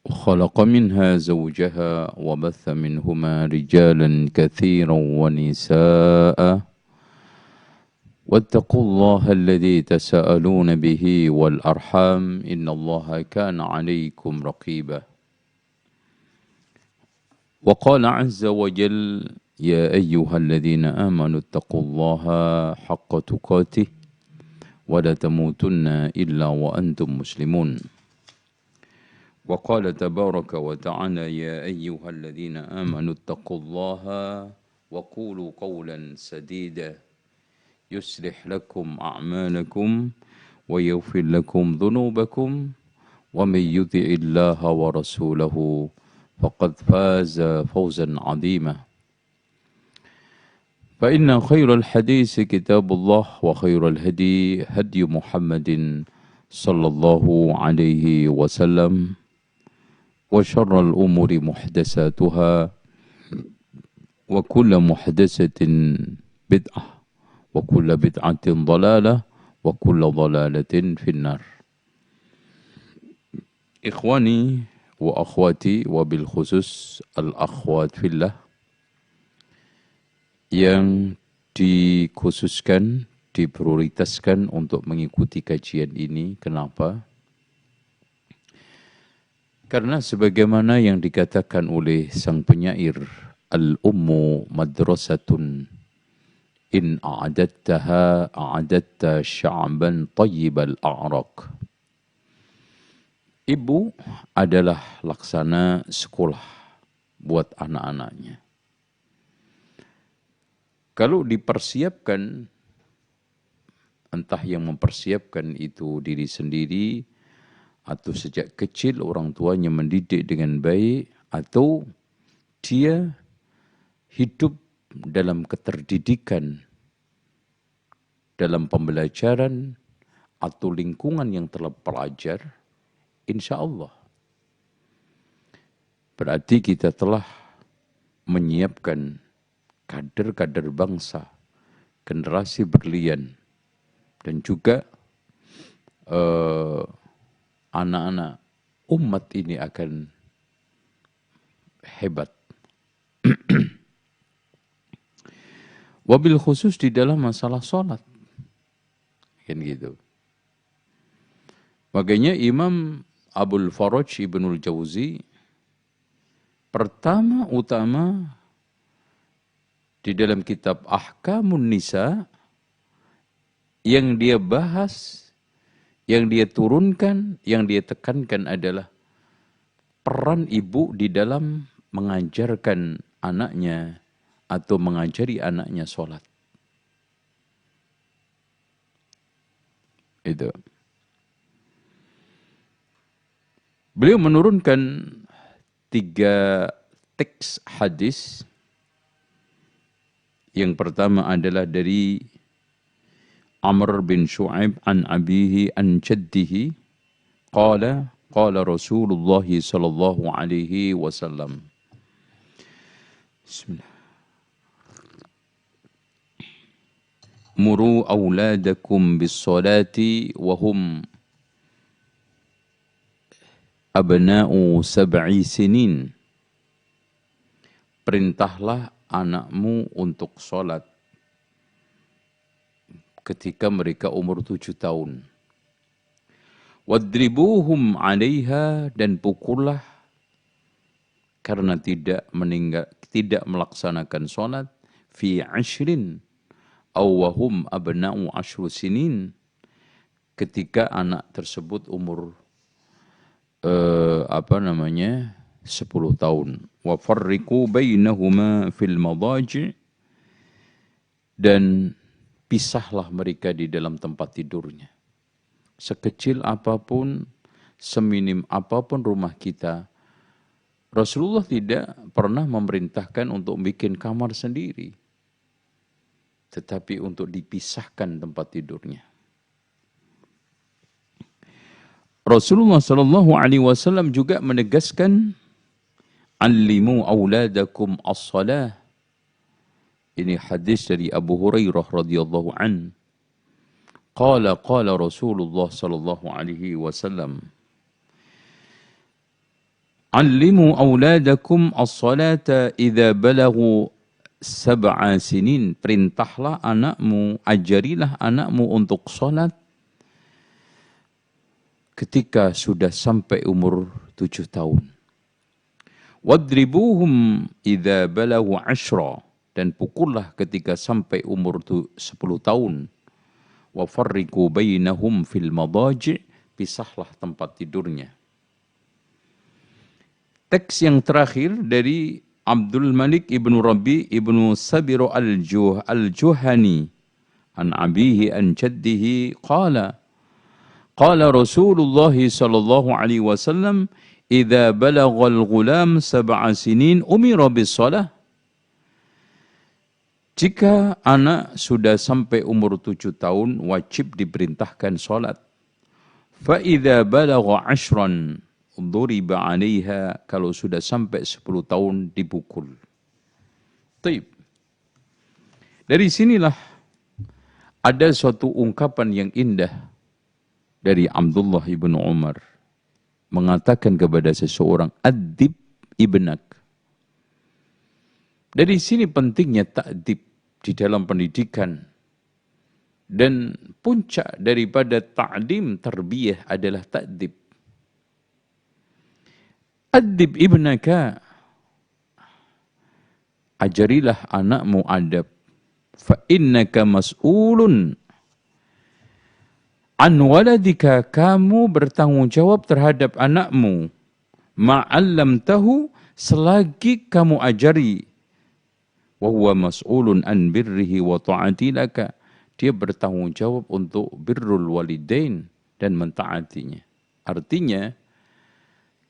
وخلق منها زوجها وبث منهما رجالا كثيرا ونساء واتقوا الله الذي تساءلون به والأرحام إن الله كان عليكم رقيبا وقال عز وجل يا أيها الذين آمنوا اتقوا الله حق تقاته ولا تموتن إلا وأنتم مسلمون وقال تبارك وتعالى يا أيها الذين آمنوا اتقوا الله وقولوا قولا سديدا يصلح لكم أعمالكم ويغفر لكم ذنوبكم ومن يطع الله ورسوله فقد فاز فوزا عظيما فإن خير الحديث كتاب الله وخير الهدي هدي محمد صلى الله عليه وسلم وشر الأمور محدثاتها وكل محدثة بدعة وكل بدعة ضلالة وكل ضلالة في النار. إخواني وأخواتي وبالخصوص الأخوات في الله yang dikhususkan, diprioritaskan untuk mengikuti kajian ini. Kenapa? Karena sebagaimana yang dikatakan oleh sang penyair, al-ummu madrasatun in a'adattaha a'adatta sya'ban tayyibal a'raq. Ibu adalah laksana sekolah buat anak-anaknya. Kalau dipersiapkan, entah yang mempersiapkan itu diri sendiri, atau sejak kecil orang tuanya mendidik dengan baik, atau dia hidup dalam keterdidikan, dalam pembelajaran, atau lingkungan yang telah belajar, insya Allah. Berarti kita telah menyiapkan kader-kader bangsa, generasi berlian, dan juga anak-anak umat ini akan hebat. Wabil khusus di dalam masalah sholat. Kan gitu. Makanya Imam Abul Faraj Ibnul Jauzi pertama utama di dalam kitab Ahkamun Nisa yang dia bahas, yang dia turunkan, yang dia tekankan adalah peran ibu di dalam mengajarkan anaknya atau mengajari anaknya sholat. Itu. Beliau menurunkan 3 teks hadis. Yang pertama adalah dari Amr bin Shu'aib an abihi an jaddihi qala Rasulullah sallallahu alaihi wasallam. Bismillah. Muru auladakum bis salati wa hum abna'u 7 sinin. Perintahlah anakmu untuk sholat ketika mereka umur 7 tahun. Wadribuhum 'alaiha, dan pukullah karena tidak melaksanakan sholat fi 10 aw wahum abna'u 10 sinin, ketika anak tersebut umur 10 tahun. Wa farriqu bainahuma fil madaji', dan pisahlah mereka di dalam tempat tidurnya. Sekecil apapun, seminim apapun rumah kita, Rasulullah tidak pernah memerintahkan untuk bikin kamar sendiri, tetapi untuk dipisahkan tempat tidurnya. Rasulullah sallallahu alaihi wasallam juga menegaskan, "Allimu auladakum as-salah." Ini hadis dari Abu Hurairah radhiyallahu an. Qala Rasulullah sallallahu alaihi wasallam, Allimu auladakum as-salata idza balagu 7 sinin. Perintahlah anakmu, ajarilah anakmu untuk salat ketika sudah sampai umur 7 tahun. Wadribuhum idza balagu 10. Dan pukullah ketika sampai umur 10 tahun. Wa farriqu bainahum fil madaji'. Pisahlah tempat tidurnya. Teks yang terakhir dari Abdul Malik ibnu Rabi ibnu Sabiro al-Juhani an abihi an jaddihi qala Rasulullah sallallahu alaihi wasallam idza balagha al-ghulam 7 sinin umira bis-shalah. Jika anak sudah sampai umur 7 tahun wajib diperintahkan salat. Fa idza balagha 10 duriba 'alaiha, kalau sudah sampai 10 tahun dipukul. Taib. Dari sinilah ada suatu ungkapan yang indah dari Abdullah ibn Umar mengatakan kepada seseorang, adib ibnak. Dari sini pentingnya ta'dib di dalam pendidikan. Dan puncak daripada ta'lim tarbiyah adalah ta'dib. Adib ibnaka, ajarilah anakmu adab. Fa innaka mas'ulun an waladika, kamu bertanggung jawab terhadap anakmu. Ma'allamtahu, selagi kamu ajari. Wa huwa mas'ulun an birrihi wa ta'ati laka, dia bertanggung jawab untuk birrul walidain dan mentaatinya. Artinya,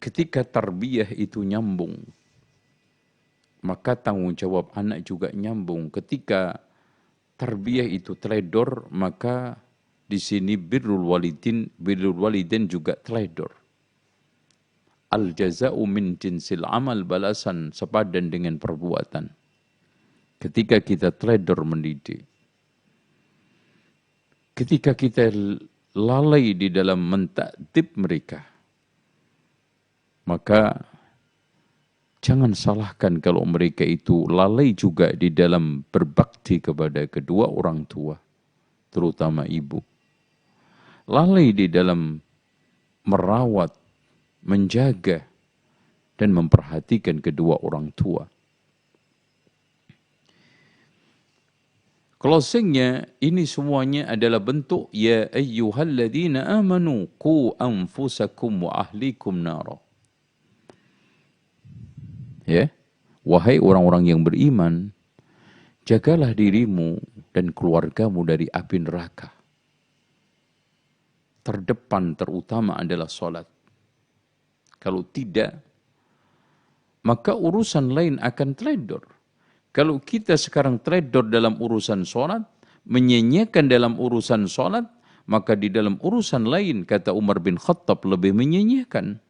ketika tarbiyah itu nyambung, maka tanggung jawab anak juga nyambung. Ketika tarbiyah itu teledor, maka di sini birrul walidain juga teledor. Al jaza'u min jinsil amal, balasan sepadan dengan perbuatan. Ketika kita teledor mendidik, ketika kita lalai di dalam mentakdib mereka, maka jangan salahkan kalau mereka itu lalai juga di dalam berbakti kepada kedua orang tua, terutama ibu. Lalai di dalam merawat, menjaga, dan memperhatikan kedua orang tua. Closingnya, ini semuanya adalah bentuk ya ayyuhalladzina amanu qu anfusakum wa ahlikum nara. Ya, wahai orang-orang yang beriman, jagalah dirimu dan keluargamu dari api neraka. Terdepan, terutama adalah salat. Kalau tidak, maka urusan lain akan teledor. Kalau kita sekarang teledor dalam urusan salat, menyanyiakan dalam urusan salat, maka di dalam urusan lain, kata Umar bin Khattab, lebih menyanyiakan.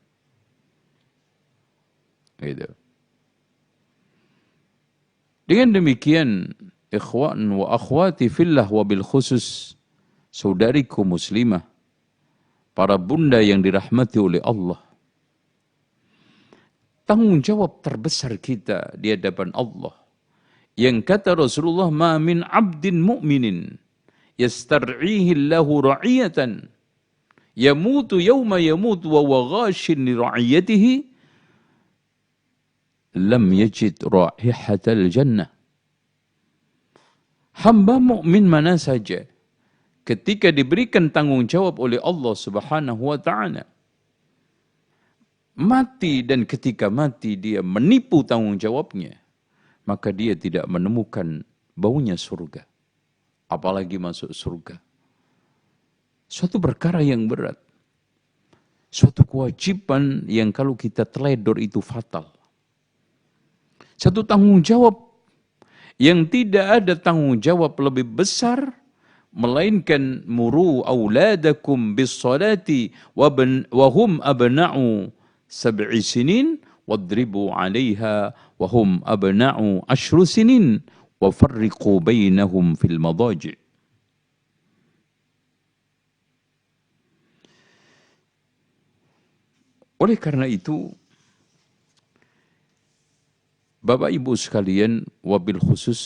Gitu. Dengan demikian, ikhwan wa akhwati fillah wa bil khusus, saudariku muslimah, para bunda yang dirahmati oleh Allah, tanggung jawab terbesar kita di hadapan Allah, yang kata Rasulullah, ma min abdin mu'minin yastar'ihi Allahu ra'iyatan yamutu yawma yamutu wa ghashin li ra'iyatihi lam yajid ra'ihatal jannah. Hamba mukmin mana saja ketika diberikan tanggung jawab oleh Allah Subhanahu wa taala, mati, dan ketika mati dia menipu tanggung jawabnya, maka dia tidak menemukan baunya surga, apalagi masuk surga. Suatu perkara yang berat, suatu kewajiban yang kalau kita teledor itu fatal. Satu tanggung jawab yang tidak ada tanggung jawab lebih besar melainkan muru auladakum bis salati wa hum abna'u 7 sinin wadribu 'alaiha wa hum abna'u 10 sinin wa farriqu bainahum fil madaji'. Oleh karena itu, Bapak Ibu sekalian, wabil khusus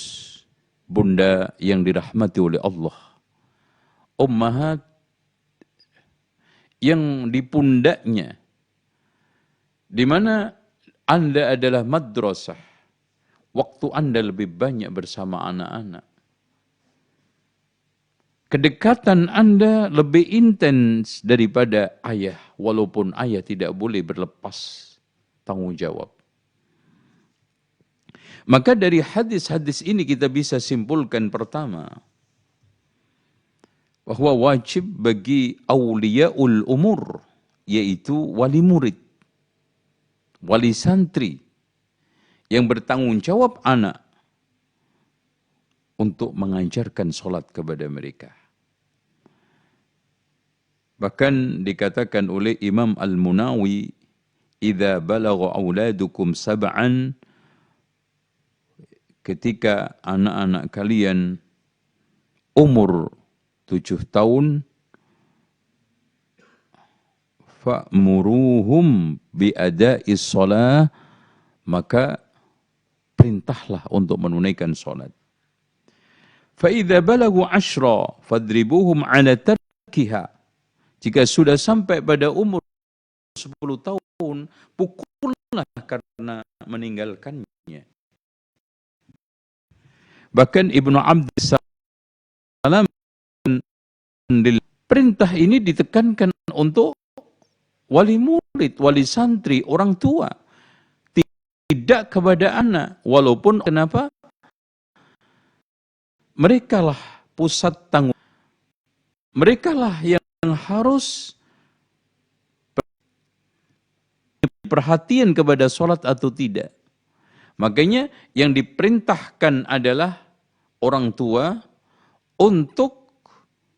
bunda yang dirahmati oleh Allah, ummahat yang di pundaknya, di mana Anda adalah madrasah, waktu Anda lebih banyak bersama anak-anak. Kedekatan Anda lebih intens daripada ayah, walaupun ayah tidak boleh berlepas tanggung jawab. Maka dari hadis-hadis ini kita bisa simpulkan pertama, bahwa wajib bagi awliyaul umur, yaitu wali murid, wali santri, yang bertanggung jawab anak, untuk mengajarkan sholat kepada mereka. Bahkan dikatakan oleh Imam Al-Munawi, "Idza balagha auladukum sab'an," ketika anak-anak kalian umur 7 tahun, fa'muruhum bi'ada'is shalah, maka perintahlah untuk menunaikan sholat. فَإِذَا بَلَغُوا 10 فَاضْرِبُوهُمْ عَلَى تَرْكِهَا. Jika sudah sampai pada umur 10 tahun, pukullah karena meninggalkannya. Bahkan Ibnu Abdissalam, perintah ini ditekankan untuk wali murid, wali santri, orang tua. Tidak kepada anak, walaupun kenapa? Merekalah pusat tanggung. Merekalah yang harus perhatian kepada sholat atau tidak. Makanya yang diperintahkan adalah orang tua untuk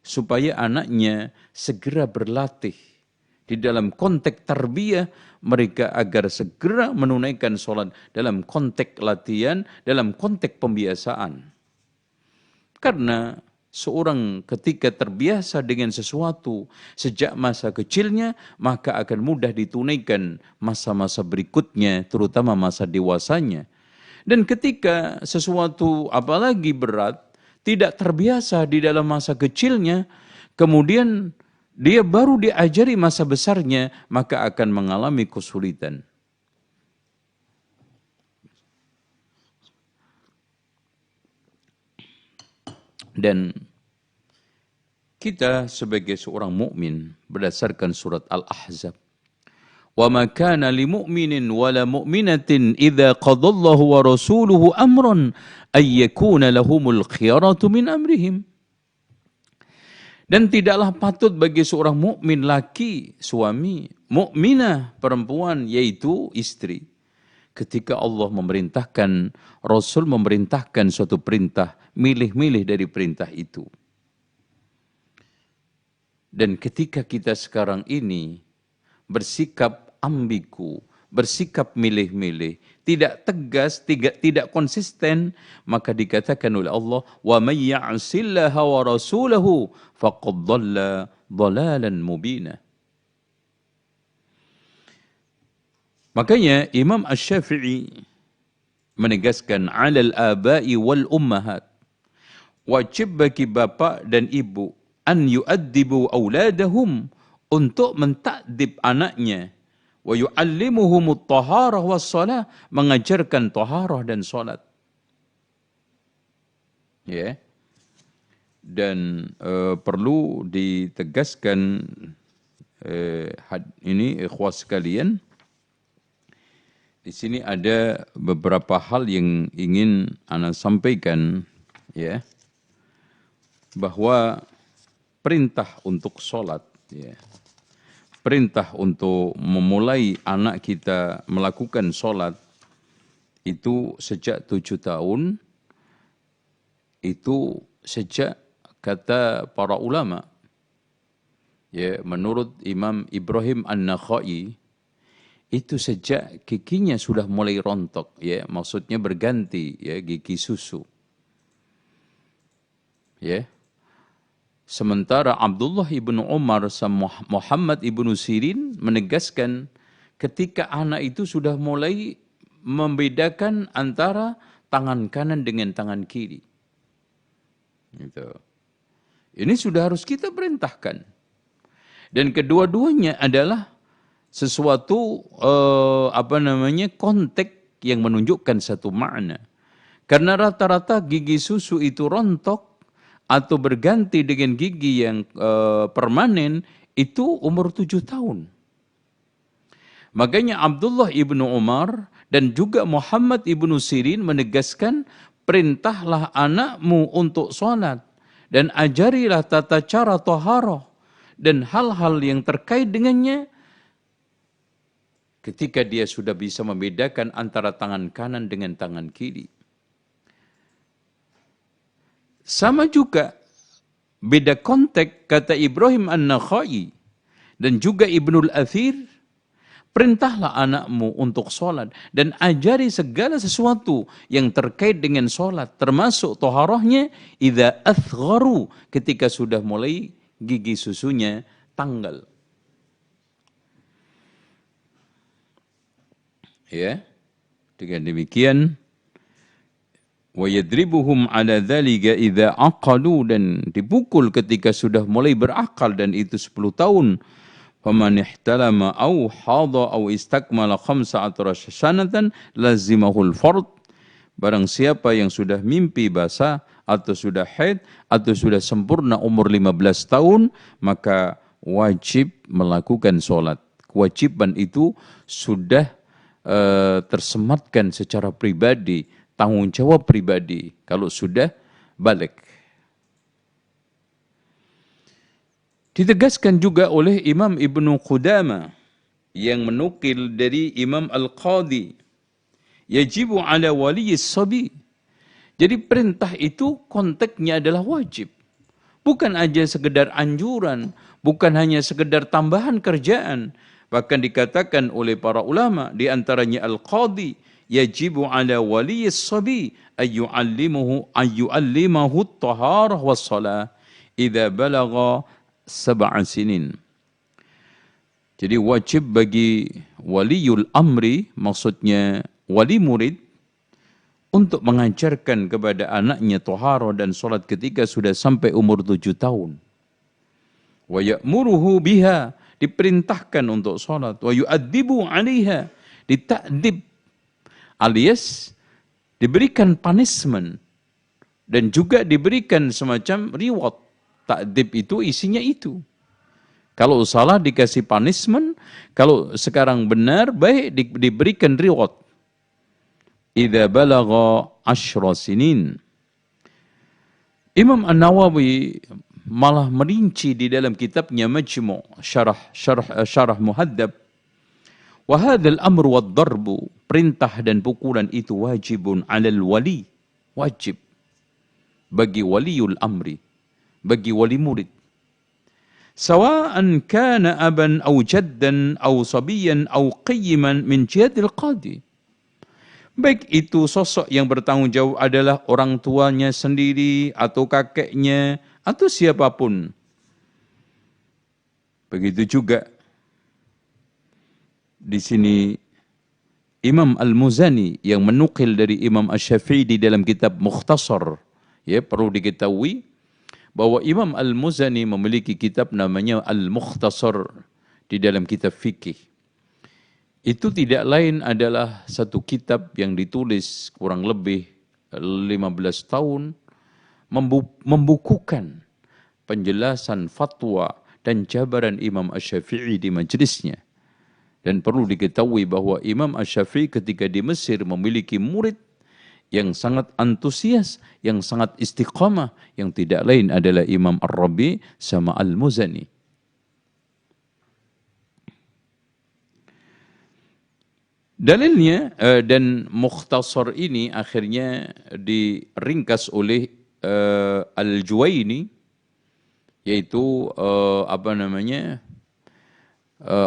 supaya anaknya segera berlatih di dalam konteks tarbiyah mereka agar segera menunaikan sholat dalam konteks latihan, dalam konteks pembiasaan. Karena seorang ketika terbiasa dengan sesuatu sejak masa kecilnya, maka akan mudah ditunaikan masa-masa berikutnya, terutama masa dewasanya. Dan ketika sesuatu apalagi berat, tidak terbiasa di dalam masa kecilnya, kemudian dia baru diajari masa besarnya, maka akan mengalami kesulitan. Dan kita sebagai seorang mukmin berdasarkan surat Al-Ahzab, "Wa ma kana lil mu'minin wa la mu'minatin idza qadallahu wa rasuluhu amran ay yakuna lahumul khiyaratu min amrihim." Dan tidaklah patut bagi seorang mukmin laki, suami, mukminah perempuan, yaitu istri, ketika Allah memerintahkan, Rasul memerintahkan suatu perintah, milih-milih dari perintah itu. Dan ketika kita sekarang ini bersikap ambigu, bersikap milih-milih, tidak tegas, tidak konsisten, maka dikatakan oleh Allah, "Wa may ya'sillaha wa rasulahu faqad dhalla dhalalan mubina." Makanya Imam Asy-Syafi'i menegaskan, "'alal aba'i wal ummahat," wajib bagi bapak dan ibu, an yu'addibu auladahum, untuk mentakdib anaknya, wa yu'allimuhumut taharah was salah, mengajarkan taharah dan salat. Ya. Dan perlu ditegaskan ini ikhwas sekalian, di sini ada beberapa hal yang ingin ana sampaikan, ya, bahwa perintah untuk sholat, ya, perintah untuk memulai anak kita melakukan sholat itu sejak 7 tahun, itu sejak kata para ulama, ya, menurut Imam Ibrahim An-Nakhai, itu sejak giginya sudah mulai rontok, ya, maksudnya berganti, ya, gigi susu, ya. Sementara Abdullah ibnu Umar sama Muhammad ibnu Sirin menegaskan ketika anak itu sudah mulai membedakan antara tangan kanan dengan tangan kiri. Gitu. Ini sudah harus kita perintahkan. Dan kedua-duanya adalah sesuatu konteks yang menunjukkan satu makna. Karena rata-rata gigi susu itu rontok atau berganti dengan gigi yang permanen itu umur 7 tahun. Makanya Abdullah ibnu Umar dan juga Muhammad ibnu Sirin menegaskan, perintahlah anakmu untuk sholat dan ajarilah tata cara taharah dan hal-hal yang terkait dengannya ketika dia sudah bisa membedakan antara tangan kanan dengan tangan kiri. Sama juga beda konteks kata Ibrahim An-Nakhai dan juga Ibnul Athir, perintahlah anakmu untuk sholat dan ajari segala sesuatu yang terkait dengan sholat, termasuk toharohnya, idza athgharu, ketika sudah mulai gigi susunya tanggal. Ya, dengan demikian, wa yadribuhum ala dzalika idza aqalu, dan dipukul ketika sudah mulai berakal, dan itu 10 tahun. Faman ihtalama aw hadha aw istakmala 15 sanatan lazimahul fard. Barang siapa yang sudah mimpi basah atau sudah haid atau sudah sempurna umur 15 tahun, maka wajib melakukan sholat. Kewajiban itu sudah tersematkan secara pribadi, tanggung jawab pribadi kalau sudah balik. Ditegaskan juga oleh Imam Ibnu Qudamah yang menukil dari Imam Al-Qadhi, yajibu ala waliyis sabi. Jadi perintah itu konteksnya adalah wajib. Bukan aja sekedar anjuran, bukan hanya sekedar tambahan kerjaan. Bahkan dikatakan oleh para ulama, di antaranya Al-Qadhi, yajibu ala waliyis sabi ayyu'allimahu at-taharah was-salah idza balagha 7 sinin. Jadi wajib bagi waliul amri, maksudnya wali murid, untuk mengajarkan kepada anaknya taharah dan salat ketika sudah sampai umur 7 tahun. Wa ya'muruhu biha, diperintahkan untuk salat. Wa yu'adzibu 'alaiha, dita'dib, alias diberikan punishment dan juga diberikan semacam reward. Ta'dib itu isinya itu. Kalau salah dikasih punishment, kalau sekarang benar, baik diberikan reward. Idza balagha 10 sinin. Imam An-Nawawi malah merinci di dalam kitabnya Majmu' Syarah Muhaddab, wa hadzal amru wad-darbu, perintah dan pukulan itu wajibun 'alal wali, wajib bagi waliul amri, bagi wali murid. Sawa'an kana aban aw jaddan aw sabiyan aw qayyiman min jihadil qadi. Baik itu sosok yang bertanggung jawab adalah orang tuanya sendiri atau kakeknya atau siapapun. Begitu juga di sini Imam Al-Muzani yang menukil dari Imam Asy-Syafi'i di dalam kitab Mukhtasar. Ya, perlu diketahui bahwa Imam Al-Muzani memiliki kitab namanya Al-Mukhtasar di dalam kitab fikih. Itu tidak lain adalah satu kitab yang ditulis kurang lebih 15 tahun, membukukan penjelasan fatwa dan jabaran Imam Asy-Syafi'i di majelisnya. Dan perlu diketahui bahwa Imam Asy-Syafi'i ketika di Mesir memiliki murid yang sangat antusias, yang sangat istiqamah, yang tidak lain adalah Imam Ar-Rabi sama Al-Muzani. Dalilnya dan Mukhtasar ini akhirnya diringkas oleh Al-Juwaini, yaitu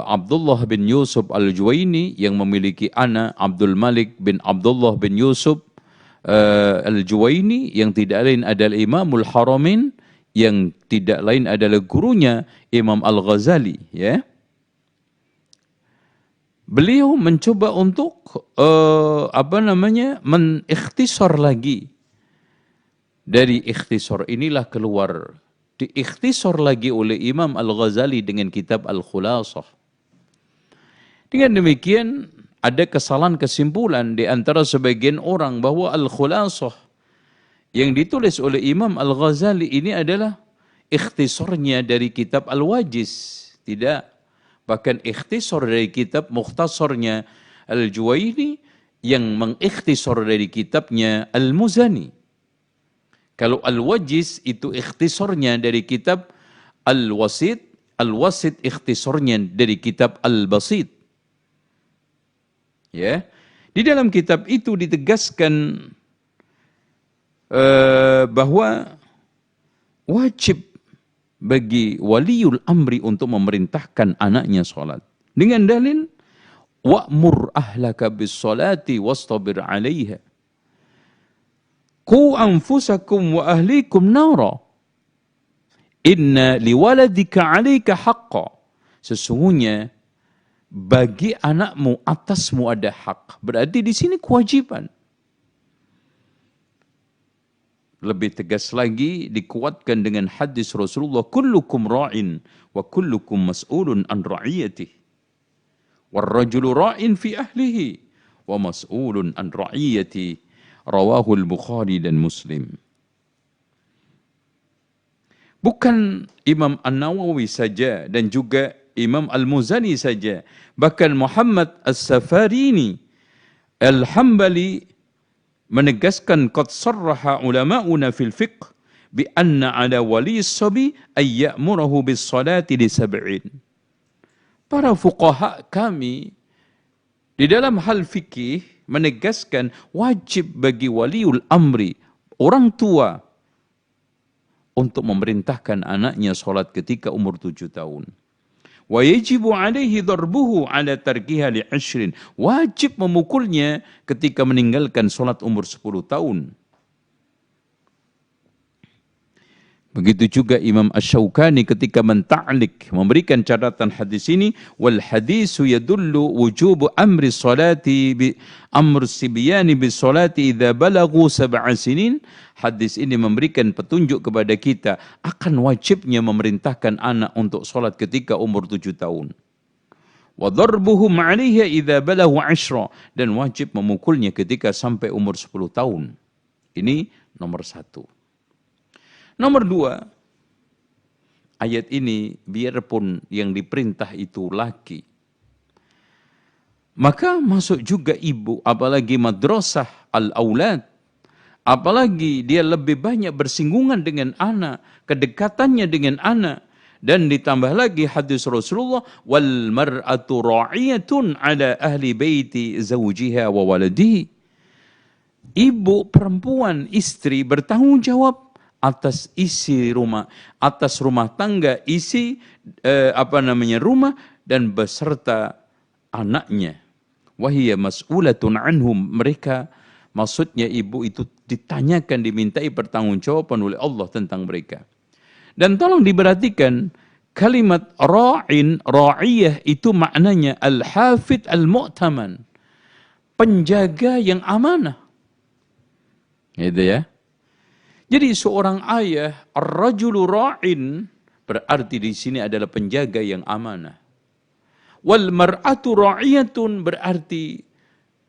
Abdullah bin Yusuf Al-Juwaini yang memiliki anak Abdul Malik bin Abdullah bin Yusuf Al-Juwaini yang tidak lain adalah Imamul Haramain, yang tidak lain adalah gurunya Imam Al-Ghazali, ya. beliau mencoba untuk mengikhtisar lagi. Dari ikhtisar inilah keluar, diikhtisar lagi oleh Imam Al-Ghazali dengan kitab Al-Khulasah. Dengan demikian, ada kesalahan kesimpulan di antara sebagian orang bahwa Al-Khulasah yang ditulis oleh Imam Al-Ghazali ini adalah ikhtisarnya dari kitab Al-Wajiz. Tidak. Bahkan ikhtisar dari kitab Mukhtasarnya Al-Juwaini yang mengikhtisar dari kitabnya Al-Muzani. Kalau Al-Wajiz itu ikhtisarnya dari kitab Al-Wasit, Al-Wasit ikhtisarnya dari kitab Al-Basit. Ya. Di dalam kitab itu ditegaskan bahwa wajib bagi waliul amri untuk memerintahkan anaknya sholat. Dengan dalil, wa'mur ahlaka bis sholati wastabir 'alaiha. Qu anfusakum wa ahlikum nara. Inna liwaladika 'alaika haqqa. Sesungguhnya bagi anakmu atasmu ada hak. Berarti di sini kewajiban. Lebih tegas lagi dikuatkan dengan hadis Rasulullah, kullukum ra'in wa kullukum mas'ulun an ra'iyatih. Wal rajulu ra'in fi ahlihi wa mas'ulun an ra'iyatih. Rawahul Bukhari dan Muslim. Bukan Imam An-Nawawi saja dan juga Imam Al-Muzani saja, bahkan Muhammad As-Safarini Al-Hambali menegaskan qad sarraha ulama'una fil fiqh bi anna ala wali as-sabi ay ya'murahu bis salati li sab'in. Para fuqaha kami di dalam hal fikih menegaskan wajib bagi waliul amri, orang tua, untuk memerintahkan anaknya sholat ketika umur 7 tahun. Wa yajibu alaihi darbuhu ala tarkiha li 10. Wajib memukulnya ketika meninggalkan sholat umur 10 tahun. Begitu juga Imam Asy-Syaukani ketika menta'lik, memberikan catatan hadis ini, wal hadisu yadullu wujubu amri salati bi amr sibyani bis salati idza balagu 7 sinin. Hadis ini memberikan petunjuk kepada kita akan wajibnya memerintahkan anak untuk salat ketika umur 7 tahun. Wa darbuhum 'alaiha idza balagu 10, dan wajib memukulnya ketika sampai umur 10 tahun. Ini nomor 1. Nomor 2, ayat ini biarpun yang diperintah itu laki, maka masuk juga ibu, apalagi madrasah al-aulad, apalagi dia lebih banyak bersinggungan dengan anak, kedekatannya dengan anak, dan ditambah lagi hadis Rasulullah, wal mar'atu ra'iyatun ala ahli baiti zawjiha wa waladihi. Ibu perempuan, istri bertanggung jawab atas isi rumah, atas rumah tangga, isi rumah dan beserta anaknya. Wahiyya mas'ulatun anhum, mereka, maksudnya ibu itu ditanyakan, dimintai pertanggungjawaban oleh Allah tentang mereka. Dan tolong diperhatikan, kalimat ra'in, ra'iyah itu maknanya al-hafid al-mu'taman, penjaga yang amanah. Gitu ya. Jadi seorang ayah, ar-rajulu ra'in, berarti di sini adalah penjaga yang amanah. Wal mar'atu ra'iyatun, berarti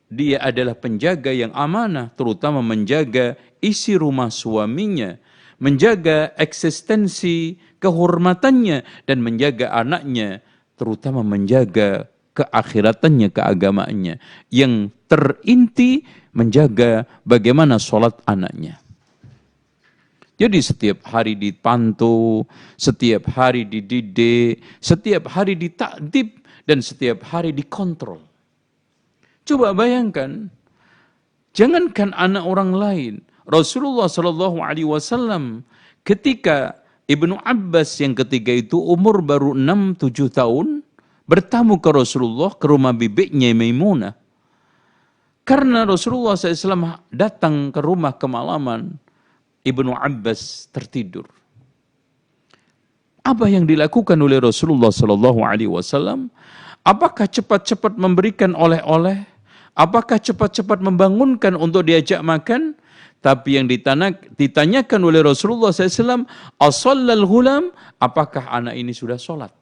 dia adalah penjaga yang amanah, terutama menjaga isi rumah suaminya, menjaga eksistensi kehormatannya, dan menjaga anaknya, terutama menjaga keakhiratannya, keagamaannya. Yang terinti menjaga bagaimana sholat anaknya. Jadi setiap hari dipantau, setiap hari dididik, setiap hari ditakdib, dan setiap hari dikontrol. Coba bayangkan, jangankan anak orang lain, Rasulullah SAW ketika Ibnu Abbas yang ketiga itu umur baru 6-7 tahun, bertamu ke Rasulullah ke rumah bibiknya Maimunah. Karena Rasulullah SAW datang ke rumah kemalaman, Ibnu Abbas tertidur. Apa yang dilakukan oleh Rasulullah SAW? Apakah cepat-cepat memberikan oleh-oleh? Apakah cepat-cepat membangunkan untuk diajak makan? Tapi yang ditanyakan oleh Rasulullah SAW, asallal ghulam, apakah anak ini sudah sholat?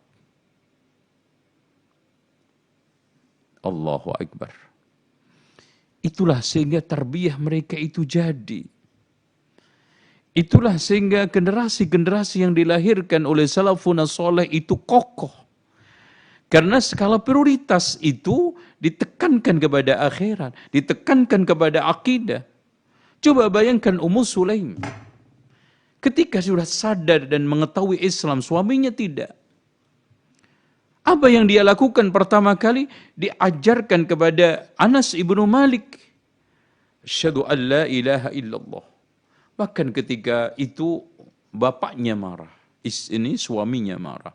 Allahu Akbar. Itulah sehingga tarbiyah mereka itu jadi. Itulah sehingga generasi-generasi yang dilahirkan oleh salafun soleh itu kokoh. Karena skala prioritas itu ditekankan kepada akhirat, ditekankan kepada akidah. Coba bayangkan Ummu Sulaim. Ketika sudah sadar dan mengetahui Islam, suaminya tidak. Apa yang dia lakukan pertama kali? Diajarkan kepada Anas ibnu Malik. Asyhadu an la ilaha illallah. Bahkan ketika itu bapaknya marah. Ini suaminya marah.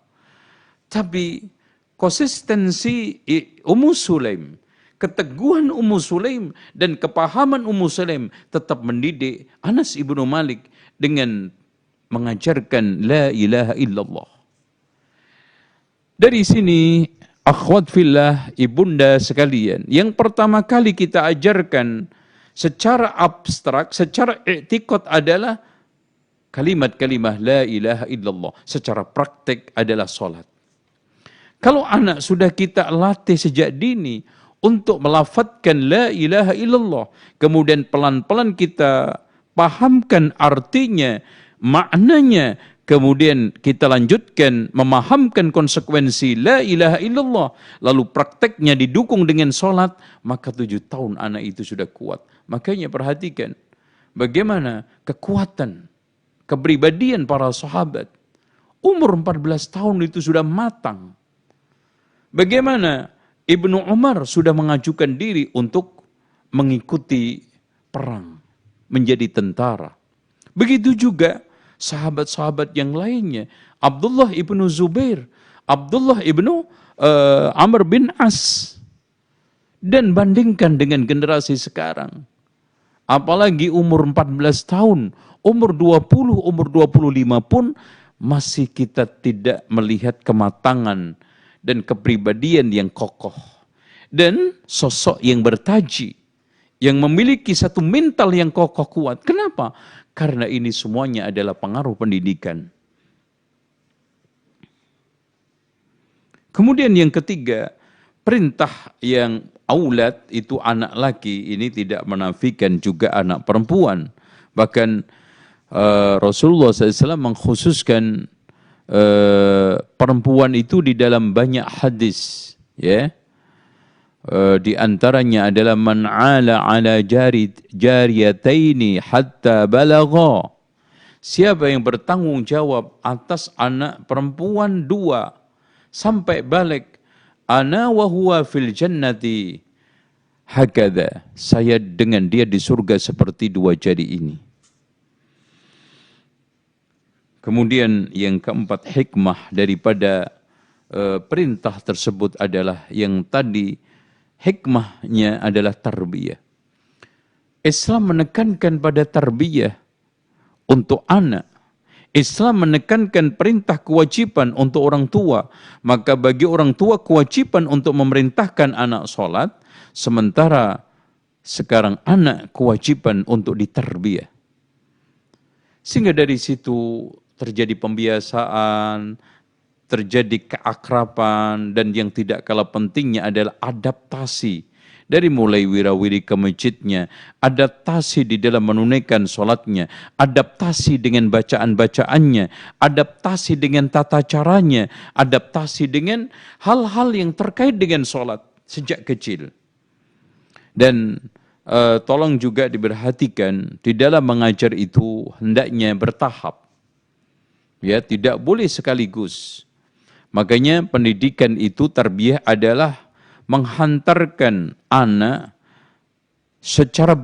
Tapi konsistensi Ummu Sulaim, keteguhan Ummu Sulaim dan kepahaman Ummu Sulaim tetap mendidik Anas ibnu Malik dengan mengajarkan la ilaha illallah. Dari sini, akhwat fillah, ibunda sekalian, yang pertama kali kita ajarkan secara abstrak, secara i'tiqad adalah kalimat-kalimat la ilaha illallah. Secara praktek adalah salat. Kalau anak sudah kita latih sejak dini untuk melafadzkan la ilaha illallah, kemudian pelan-pelan kita pahamkan artinya, maknanya, kemudian kita lanjutkan memahamkan konsekuensi la ilaha illallah, lalu prakteknya didukung dengan sholat, maka 7 tahun anak itu sudah kuat. Makanya perhatikan bagaimana kekuatan kepribadian para sahabat. Umur 14 tahun itu sudah matang. Bagaimana Ibnu Umar sudah mengajukan diri untuk mengikuti perang, menjadi tentara. Begitu juga sahabat-sahabat yang lainnya. Abdullah ibnu Zubair, Abdullah ibnu Amr bin As. Dan bandingkan dengan generasi sekarang. Apalagi umur 14 tahun, umur 20, umur 25 pun masih kita tidak melihat kematangan dan kepribadian yang kokoh. Dan sosok yang bertaji, yang memiliki satu mental yang kokoh kuat. Kenapa? Karena ini semuanya adalah pengaruh pendidikan. Kemudian yang ketiga, perintah yang aulad itu anak laki, ini tidak menafikan juga anak perempuan. Bahkan Rasulullah SAW mengkhususkan perempuan itu di dalam banyak hadis, ya. Di antaranya adalah man 'ala jariyataini hatta balagha. Siapa yang bertanggung jawab atas anak perempuan 2 sampai balik, ana wa huwa fil jannati hakadha, saya dengan dia di surga seperti 2 jari ini. Kemudian yang keempat, hikmah daripada perintah tersebut adalah yang tadi, hikmahnya adalah tarbiyah. Islam menekankan pada tarbiyah untuk anak. Islam menekankan perintah kewajiban untuk orang tua. Maka bagi orang tua kewajiban untuk memerintahkan anak sholat, sementara sekarang anak kewajiban untuk ditarbiyah. Sehingga dari situ terjadi pembiasaan, terjadi keakraban, dan yang tidak kalah pentingnya adalah adaptasi. Dari mulai wirawiri ke masjidnya, adaptasi di dalam menunaikan sholatnya, adaptasi dengan bacaan-bacaannya, adaptasi dengan tata caranya, adaptasi dengan hal-hal yang terkait dengan sholat sejak kecil. Dan tolong juga diperhatikan, di dalam mengajar itu hendaknya bertahap. Ya, tidak boleh sekaligus. Makanya pendidikan itu, tarbiyah adalah menghantarkan anak secara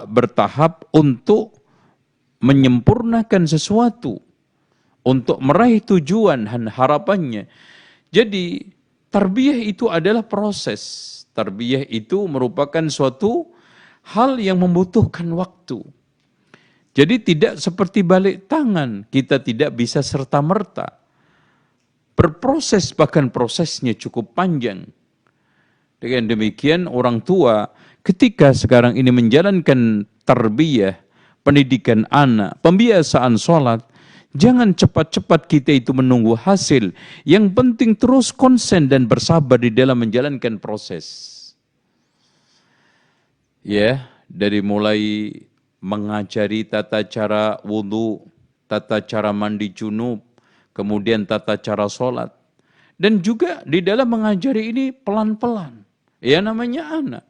bertahap untuk menyempurnakan sesuatu, untuk meraih tujuan dan harapannya. Jadi tarbiyah itu adalah proses. Tarbiyah itu merupakan suatu hal yang membutuhkan waktu. Jadi tidak seperti balik tangan, kita tidak bisa serta-merta. Berproses, bahkan prosesnya cukup panjang. Dengan demikian orang tua ketika sekarang ini menjalankan tarbiyah, pendidikan anak, pembiasaan sholat, jangan cepat-cepat kita itu menunggu hasil. Yang penting terus konsen dan bersabar di dalam menjalankan proses. Ya, dari mulai mengajari tata cara wudhu, tata cara mandi junub, kemudian tata cara sholat. Dan juga di dalam mengajari ini pelan-pelan. Ya namanya anak.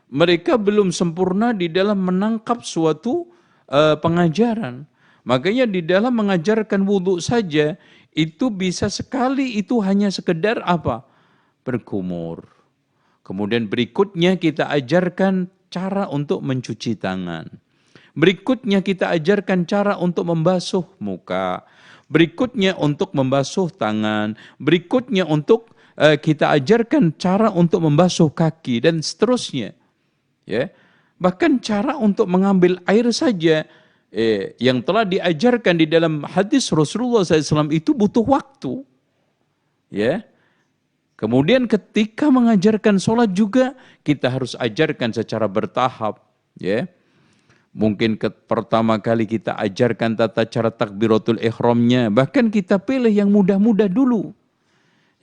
Mereka belum sempurna di dalam menangkap suatu pengajaran. Makanya di dalam mengajarkan wudhu saja, itu bisa sekali itu hanya sekedar apa? Berkumur. Kemudian berikutnya kita ajarkan cara untuk mencuci tangan. Berikutnya kita ajarkan cara untuk membasuh muka. Berikutnya untuk membasuh tangan. Berikutnya untuk kita ajarkan cara untuk membasuh kaki dan seterusnya. Ya, bahkan cara untuk mengambil air saja yang telah diajarkan di dalam hadis Rasulullah SAW itu butuh waktu. Ya, kemudian ketika mengajarkan sholat juga kita harus ajarkan secara bertahap. Ya, mungkin pertama kali kita ajarkan tata cara takbiratul ihramnya, bahkan kita pilih yang mudah-mudah dulu.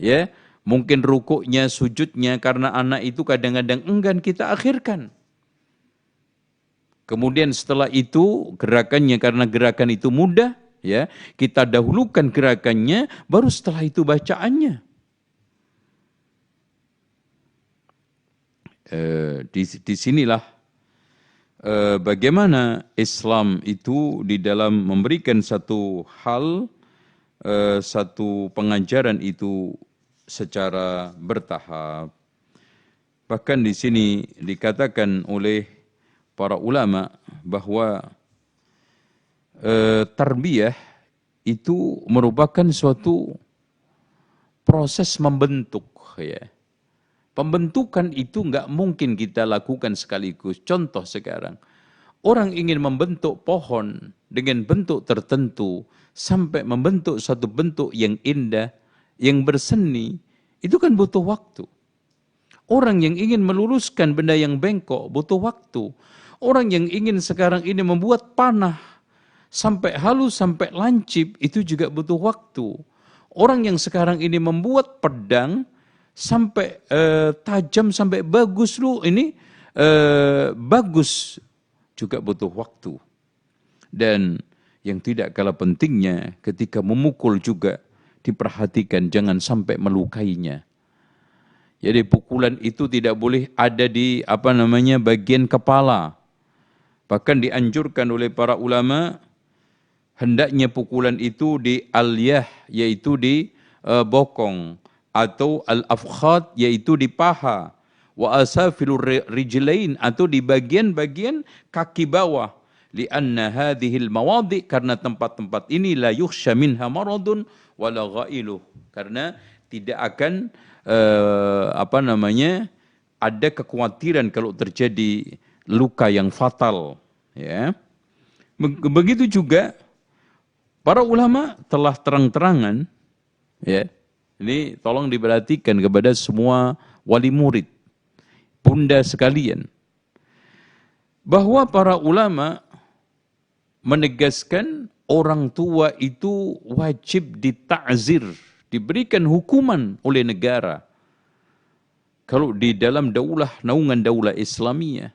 Ya, mungkin rukuknya, sujudnya, karena anak itu kadang-kadang enggan kita akhirkan. Kemudian setelah itu gerakannya, karena gerakan itu mudah, ya kita dahulukan gerakannya, baru setelah itu bacaannya. Di sinilah bagaimana Islam itu di dalam memberikan satu hal, satu pengajaran itu secara bertahap. Bahkan di sini dikatakan oleh para ulama bahwa tarbiyah itu merupakan suatu proses membentuk. Ya. Pembentukan itu nggak mungkin kita lakukan sekaligus. Contoh sekarang, orang ingin membentuk pohon dengan bentuk tertentu sampai membentuk satu bentuk yang indah, yang berseni, itu kan butuh waktu. Orang yang ingin meluruskan benda yang bengkok butuh waktu. Orang yang ingin sekarang ini membuat panah sampai halus, sampai lancip, itu juga butuh waktu. Orang yang sekarang ini membuat pedang sampai tajam, sampai bagus ini bagus, juga butuh waktu. Dan yang tidak kalah pentingnya ketika memukul juga diperhatikan jangan sampai melukainya. Jadi pukulan itu tidak boleh ada di bagian kepala. Bahkan dianjurkan oleh para ulama hendaknya pukulan itu di al-yah, yaitu di bokong, atau al-afkhad, yaitu di paha, wa asafilur rijlain, atau di bagian-bagian kaki bawah. Lianna hadhil mawadi', karena tempat-tempat ini la yukhsha minha maradun wala ghailuh, karena tidak akan ada kekhawatiran kalau terjadi luka yang fatal. Ya. Begitu juga para ulama telah terang-terangan, ya, ini tolong diperhatikan kepada semua wali murid, bunda sekalian, bahwa para ulama menegaskan orang tua itu wajib dita'zir, diberikan hukuman oleh negara. Kalau di dalam naungan daulah Islamiyah,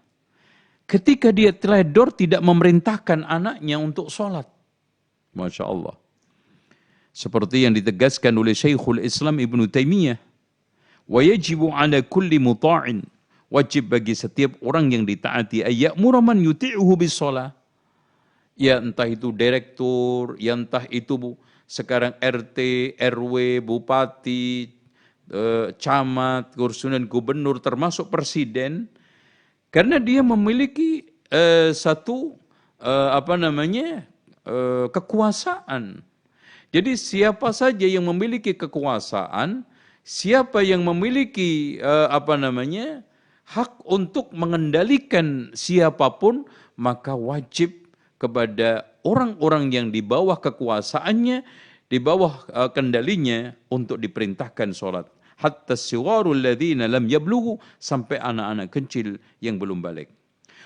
ketika dia teledor tidak memerintahkan anaknya untuk sholat. Masya Allah. Seperti yang ditegaskan oleh Syekhul Islam Ibn Taimiyah. Wa yajibu ala kulli muta'in. Wajib bagi setiap orang yang ditaati. Ayya'mura man yuti'uhu bis-sholah. Ya entah itu direktur, ya entah itu sekarang RT, RW, bupati, camat, kursunan gubernur, termasuk presiden, karena dia memiliki satu kekuasaan. Jadi siapa saja yang memiliki kekuasaan, siapa yang memiliki hak untuk mengendalikan siapapun, maka wajib kepada orang-orang yang di bawah kekuasaannya, di bawah kendalinya untuk diperintahkan sholat. hatta siwarul ladzina lam yablughu, sampai anak-anak kecil yang belum balik.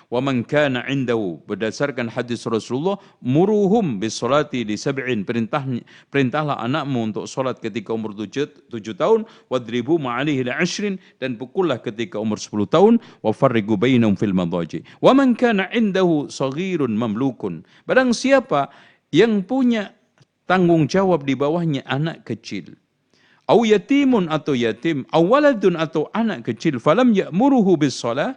Wa man kana indahu, berdasarkan hadis Rasulullah, muruhum bisolati li sab'in, perintahlah anakmu untuk solat ketika umur 7 tahun, wadribu ma'alihi li 10, dan pukullah ketika umur 10 tahun, wa farrigu bainahum fil madaji. Wa man kana indahu saghirun mamlukun, barang siapa yang punya tanggung jawab di bawahnya anak kecil, au yatimun atau yatim, au waladun atau anak kecil, falam ya'muruhu bis shalah,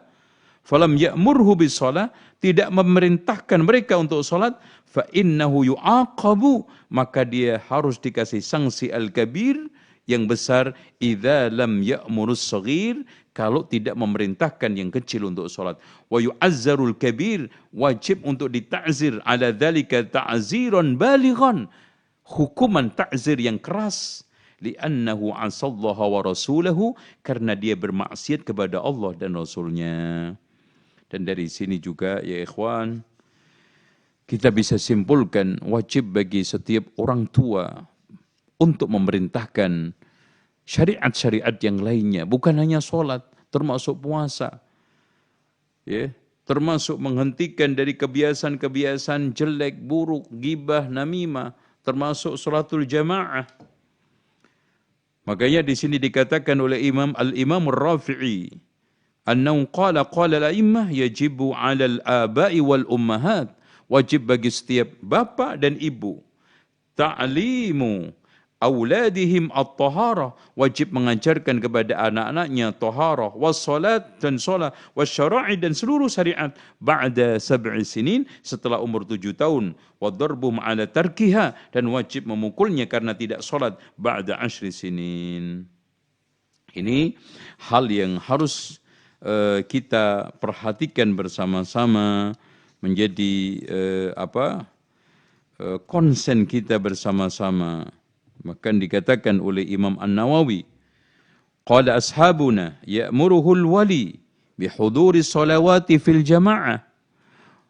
falam ya'murhu bis shalah, tidak memerintahkan mereka untuk salat, fa innahu yu'aqabu, maka dia harus dikasih sanksi al-kabir, yang besar, idza lam ya'murus shaghir, kalau tidak memerintahkan yang kecil untuk salat. Wa yu'azzarul kabir, wajib untuk dita'zir, ala dzalika ta'ziran balighan, hukuman ta'zir yang keras, li'annahu asallaha wa rasulahu, karena dia bermaksiat kepada Allah dan Rasulnya. Dan dari sini juga ya ikhwan, kita bisa simpulkan wajib bagi setiap orang tua untuk memerintahkan syariat-syariat yang lainnya, bukan hanya sholat, termasuk puasa, ya, termasuk menghentikan dari kebiasaan-kebiasaan jelek, buruk, ghibah, namimah, termasuk sholatul jamaah. Makanya di sini dikatakan oleh Al-Imam Ar-Rafi'i, annahu qala al-a'immah yajibu 'alal aba'i wal ummahat, wajib bagi setiap bapak dan ibu ta'limu auladihim at-taharah, wajib mengajarkan kepada anak-anaknya taharah, was-salat dan salat, wasyara'i dan seluruh syariat, ba'da 7 sinin, setelah umur 7 tahun, wa darbu ma'ala tarkiha, dan wajib memukulnya karena tidak salat, ba'da 10 sinin. Ini hal yang harus kita perhatikan bersama-sama, menjadi konsen kita bersama-sama. Maka dikatakan oleh Imam An-Nawawi, qala ashabuna ya'muruhul wali bihuduri salawati fil jamaah.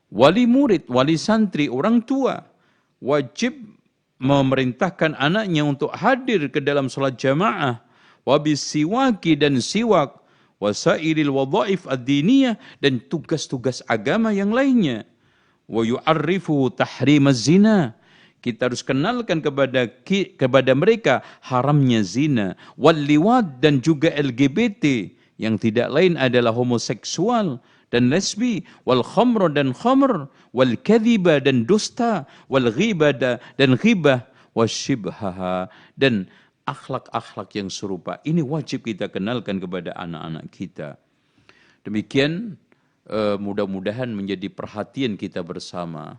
Wali murid, wali santri, orang tua wajib memerintahkan anaknya untuk hadir ke dalam salat jamaah, wa bisiwaki, dan siwak, wasairil wadhaif ad-diniyah, dan tugas-tugas agama yang lainnya, wa yu'arrifu tahrim az-zina, kita harus kenalkan kepada mereka haramnya zina, wal liwad, dan juga LGBT, yang tidak lain adalah homoseksual dan lesbi, wal khamr, dan khamr, wal kadhiba, dan dusta, wal ghibah, dan ghibah, wasyibhaha, dan akhlak-akhlak yang serupa. Ini wajib kita kenalkan kepada anak-anak kita. Demikian mudah-mudahan menjadi perhatian kita bersama.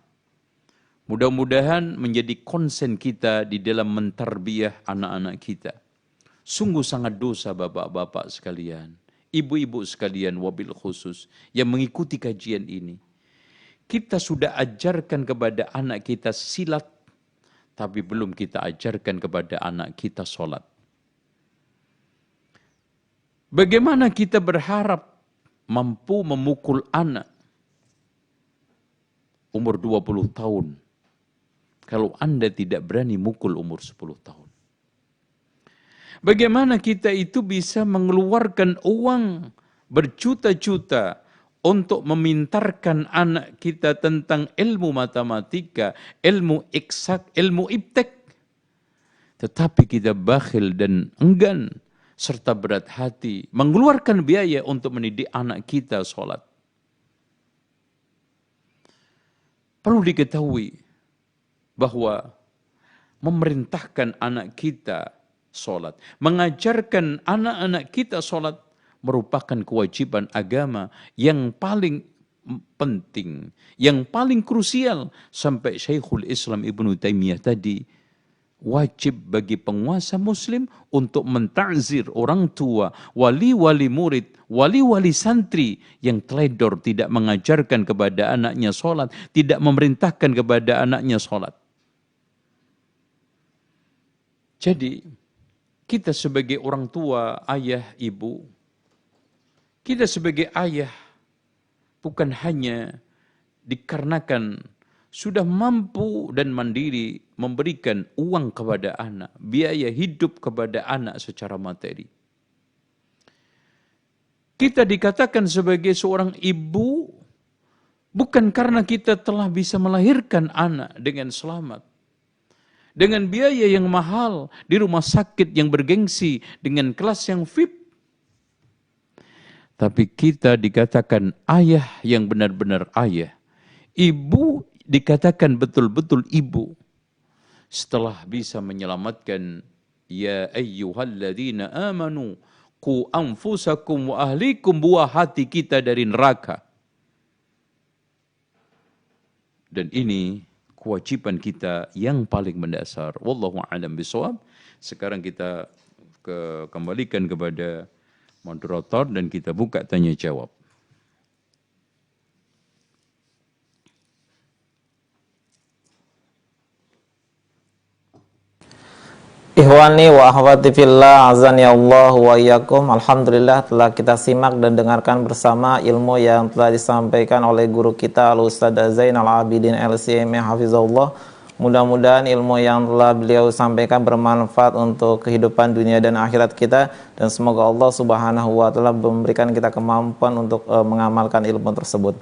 Mudah-mudahan menjadi konsen kita di dalam mentarbiyah anak-anak kita. Sungguh sangat dosa bapak-bapak sekalian, ibu-ibu sekalian wabil khusus yang mengikuti kajian ini. Kita sudah ajarkan kepada anak kita silat, tapi belum kita ajarkan kepada anak kita sholat. Bagaimana kita berharap mampu memukul anak umur 20 tahun, kalau Anda tidak berani mukul umur 10 tahun? Bagaimana kita itu bisa mengeluarkan uang berjuta-juta untuk memintarkan anak kita tentang ilmu matematika, ilmu eksak, ilmu iptek, tetapi kita bakhil dan enggan serta berat hati mengeluarkan biaya untuk mendidik anak kita sholat. Perlu diketahui bahwa memerintahkan anak kita sholat, mengajarkan anak-anak kita sholat, merupakan kewajiban agama yang paling penting, yang paling krusial. Sampai Syekhul Islam Ibnu Taimiyah tadi, wajib bagi penguasa muslim untuk mentakzir orang tua, wali-wali murid, wali-wali santri yang teledor, tidak mengajarkan kepada anaknya sholat, tidak memerintahkan kepada anaknya sholat. Jadi, kita sebagai orang tua, ayah, ibu, kita sebagai ayah bukan hanya dikarenakan sudah mampu dan mandiri memberikan uang kepada anak, biaya hidup kepada anak secara materi. Kita dikatakan sebagai seorang ibu bukan karena kita telah bisa melahirkan anak dengan selamat, dengan biaya yang mahal, di rumah sakit yang bergengsi, dengan kelas yang VIP. Tapi kita dikatakan ayah yang benar-benar ayah. Ibu dikatakan betul-betul ibu. Setelah bisa menyelamatkan, ya ayyuhalladzina amanu, qu anfusakum wa ahlikum, buah hati kita dari neraka. Dan ini kewajiban kita yang paling mendasar. Wallahu a'lam bishawab. Sekarang kita kembalikan kepada moderator dan kita buka tanya jawab. Ikhwani wa akhwati fillah, azani Allah wa iyyakum. Alhamdulillah telah kita simak dan dengarkan bersama ilmu yang telah disampaikan oleh guru kita Al-Ustadz Zainal Abidin LCM Hafizahullah. Mudah-mudahan ilmu yang telah beliau sampaikan bermanfaat untuk kehidupan dunia dan akhirat kita, dan semoga Allah Subhanahu wa taala memberikan kita kemampuan untuk mengamalkan ilmu tersebut.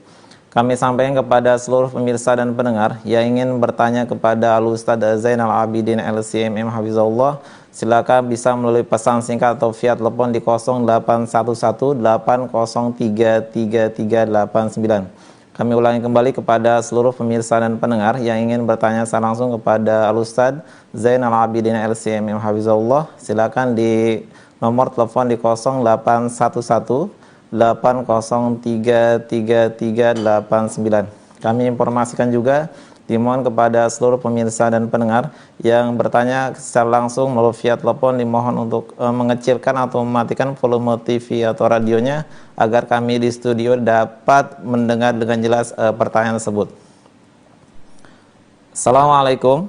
Kami sampaikan kepada seluruh pemirsa dan pendengar yang ingin bertanya kepada Al-Ustadz Zainal Abidin LCMM Hafizahullah, silakan bisa melalui pesan singkat atau via telepon di 0811-803-3389. Kami ulangi kembali kepada seluruh pemirsa dan pendengar yang ingin bertanya secara langsung kepada Al-Ustadz Zainal Abidin LCMM Hafizahullah, silakan di nomor telepon di 0811-803-3389. Kami informasikan juga, dimohon kepada seluruh pemirsa dan pendengar yang bertanya secara langsung melalui via telepon, dimohon untuk mengecilkan atau mematikan volume TV atau radionya agar kami di studio dapat mendengar dengan jelas pertanyaan tersebut. Assalamualaikum.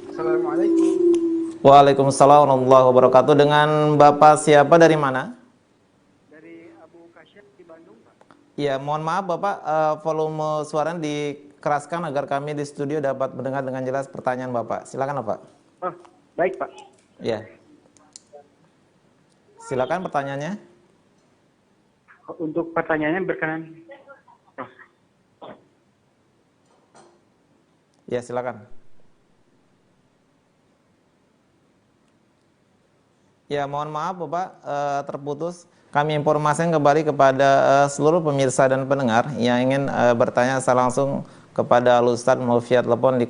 Assalamualaikum. Waalaikumsalam warahmatullahi wabarakatuh. Dengan Bapak siapa, dari mana? Ya, mohon maaf Bapak, volume suaranya dikeraskan agar kami di studio dapat mendengar dengan jelas pertanyaan Bapak. Silakan Bapak. Oh, baik Pak. Ya. Silakan pertanyaannya. Untuk pertanyaannya berkenan. Oh. Ya, silakan. Ya, mohon maaf Bapak, terputus. Kami informasikan kembali kepada seluruh pemirsa dan pendengar yang ingin bertanya secara langsung kepada Al-Ustadz melalui via telepon di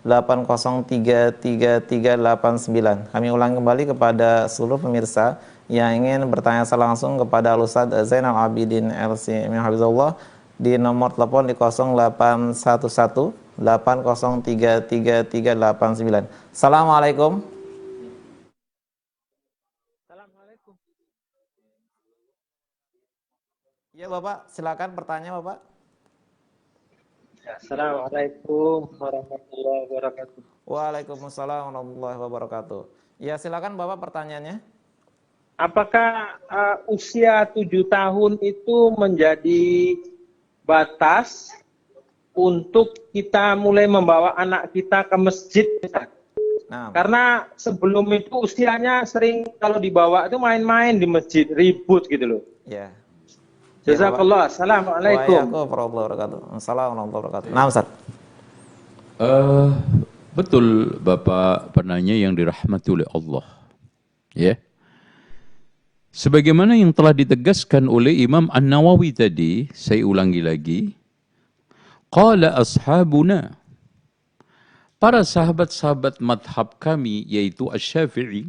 0811-803-3389. Kami ulang kembali kepada seluruh pemirsa yang ingin bertanya secara langsung kepada Al-Ustadz Zainal Abidin LCM Hafizahullah di nomor telepon di 0811-803-3389. Assalamualaikum. Ya Bapak, silakan pertanyaan Bapak. Assalamualaikum warahmatullahi wabarakatuh. Waalaikumsalam warahmatullahi wabarakatuh. Ya, silakan Bapak pertanyaannya. Apakah usia 7 tahun itu menjadi batas untuk kita mulai membawa anak kita ke masjid? Nah, karena sebelum itu usianya sering kalau dibawa itu main-main di masjid, ribut gitu loh. ya. Jazakallah. Assalamualaikum. Assalamualaikum. Nah, Ustaz. Betul Bapak penanya yang dirahmati oleh Allah. Ya. Sebagaimana yang telah ditegaskan oleh Imam An-Nawawi tadi, saya ulangi lagi. Qala ashabuna, para sahabat-sahabat madhab kami yaitu Asy-Syafi'i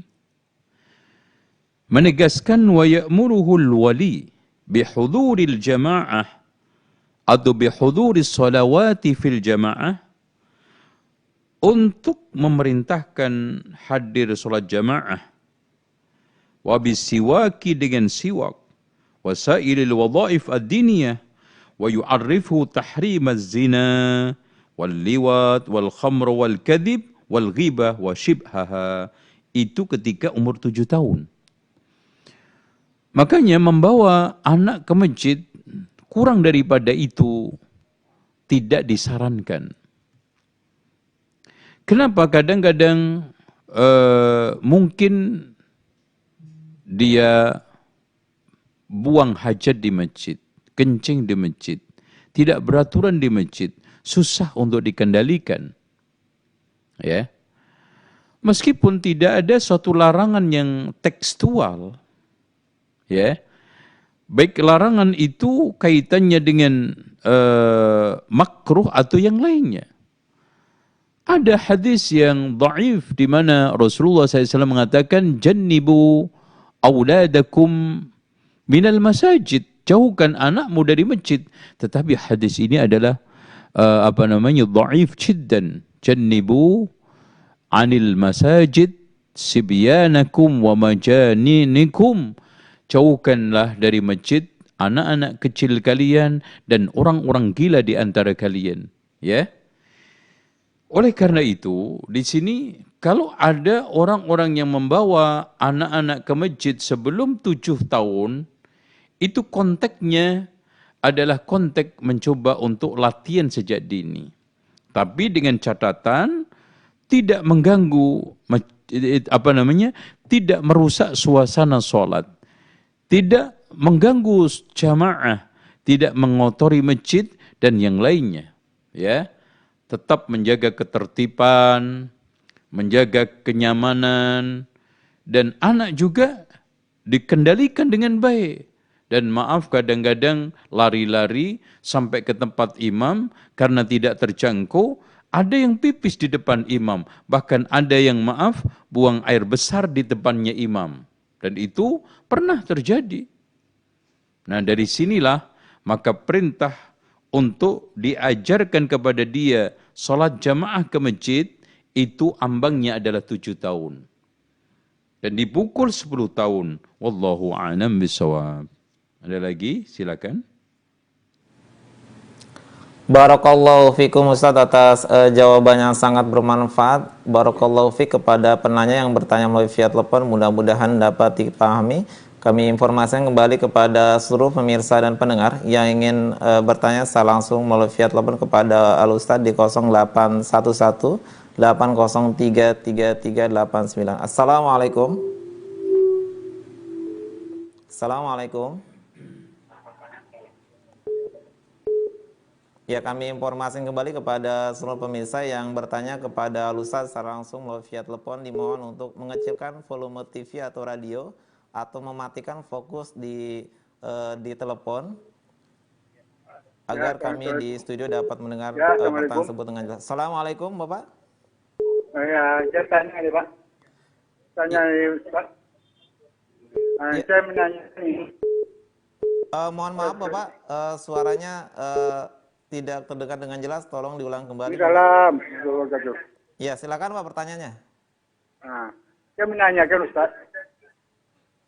menegaskan wa ya'muruhul wali bihuduril jama'ah atau bihuduris salawati fil jama'ah, untuk memerintahkan hadir salat jamaah, wa bisiwaki dengan siwak, wasailil wadhaif ad-diniyah, wa yu'arrifu tahrim az-zina wal liwat wal khamr wal kadhib wal ghibah wa shibhaha. Itu ketika umur 7 tahun. Makanya membawa anak ke masjid kurang daripada itu tidak disarankan. Kenapa? Kadang-kadang mungkin dia buang hajat di masjid, kencing di masjid, tidak beraturan di masjid, susah untuk dikendalikan. Ya. Meskipun tidak ada suatu larangan yang tekstual, ya. Baik larangan itu kaitannya dengan makruh atau yang lainnya. Ada hadis yang dhaif di mana Rasulullah SAW mengatakan jannibu auladakum minal masajid, jauhkan anakmu dari masjid. Tetapi hadis ini adalah dhaif jiddan. Jannibu anil masajid sibyanakum wa majaninikum. Jauhkanlah dari masjid anak-anak kecil kalian dan orang-orang gila di antara kalian. Ya. Oleh karena itu, di sini kalau ada orang-orang yang membawa anak-anak ke masjid sebelum 7 tahun, itu konteksnya adalah konteks mencoba untuk latihan sejak dini. Tapi dengan catatan tidak mengganggu tidak merusak suasana sholat, tidak mengganggu jamaah, tidak mengotori masjid dan yang lainnya. Ya. Tetap menjaga ketertiban, menjaga kenyamanan, dan anak juga dikendalikan dengan baik. Dan maaf kadang-kadang lari-lari sampai ke tempat imam karena tidak terjangkau, ada yang pipis di depan imam, bahkan ada yang maaf buang air besar di depannya imam. Dan itu pernah terjadi. Nah dari sinilah maka perintah untuk diajarkan kepada dia salat jamaah ke masjid, itu ambangnya adalah 7 tahun. Dan dipukul 10 tahun. Wallahu a'lam bishawab. Ada lagi? Silakan. Barakallahu fikum Ustaz atas jawaban yang sangat bermanfaat. Barakallahu fik kepada penanya yang bertanya melalui via telepon, mudah-mudahan dapat dipahami. Kami informasikan kembali kepada seluruh pemirsa dan pendengar yang ingin bertanya secara langsung melalui via telepon kepada Al-Ustaz di 0811 803 3389. Assalamualaikum. Assalamualaikum. Ya, kami informasikan kembali kepada seluruh pemirsa yang bertanya kepada Al-Ustaz secara langsung melalui via telepon, dimohon untuk mengecilkan volume TV atau radio atau mematikan fokus di telepon agar kami di studio dapat mendengar pertanyaan tersebut dengan jelas. Assalamualaikum Bapak. Ya, saya tanya nih Pak. Tanya Pak. Saya menanya ini. Mohon maaf Bapak, suaranya tidak terdengar dengan jelas. Tolong diulang kembali. Salam. Ya, silakan Pak pertanyaannya. Saya menanyakan Ustaz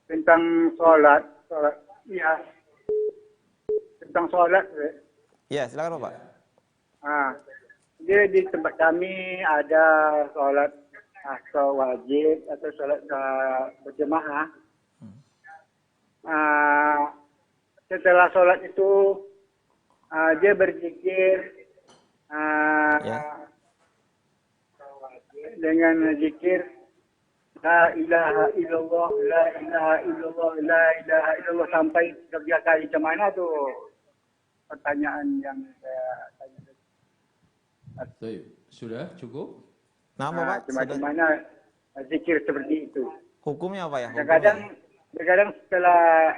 tentang sholat. Iya. Tentang sholat. Ya, silakan Bapak. Jadi di tempat kami ada sholat atau wajib atau sholat berjemaah. Setelah sholat itu dia berzikir dengan zikir la ilaha illallah, la ilaha illallah, la ilaha illallah sampai 3 kali. Macam mana tuh pertanyaan yang saya tanya. Sudah cukup? Nah, Bapak, macam mana zikir seperti itu? Hukumnya apa ya? Kadang setelah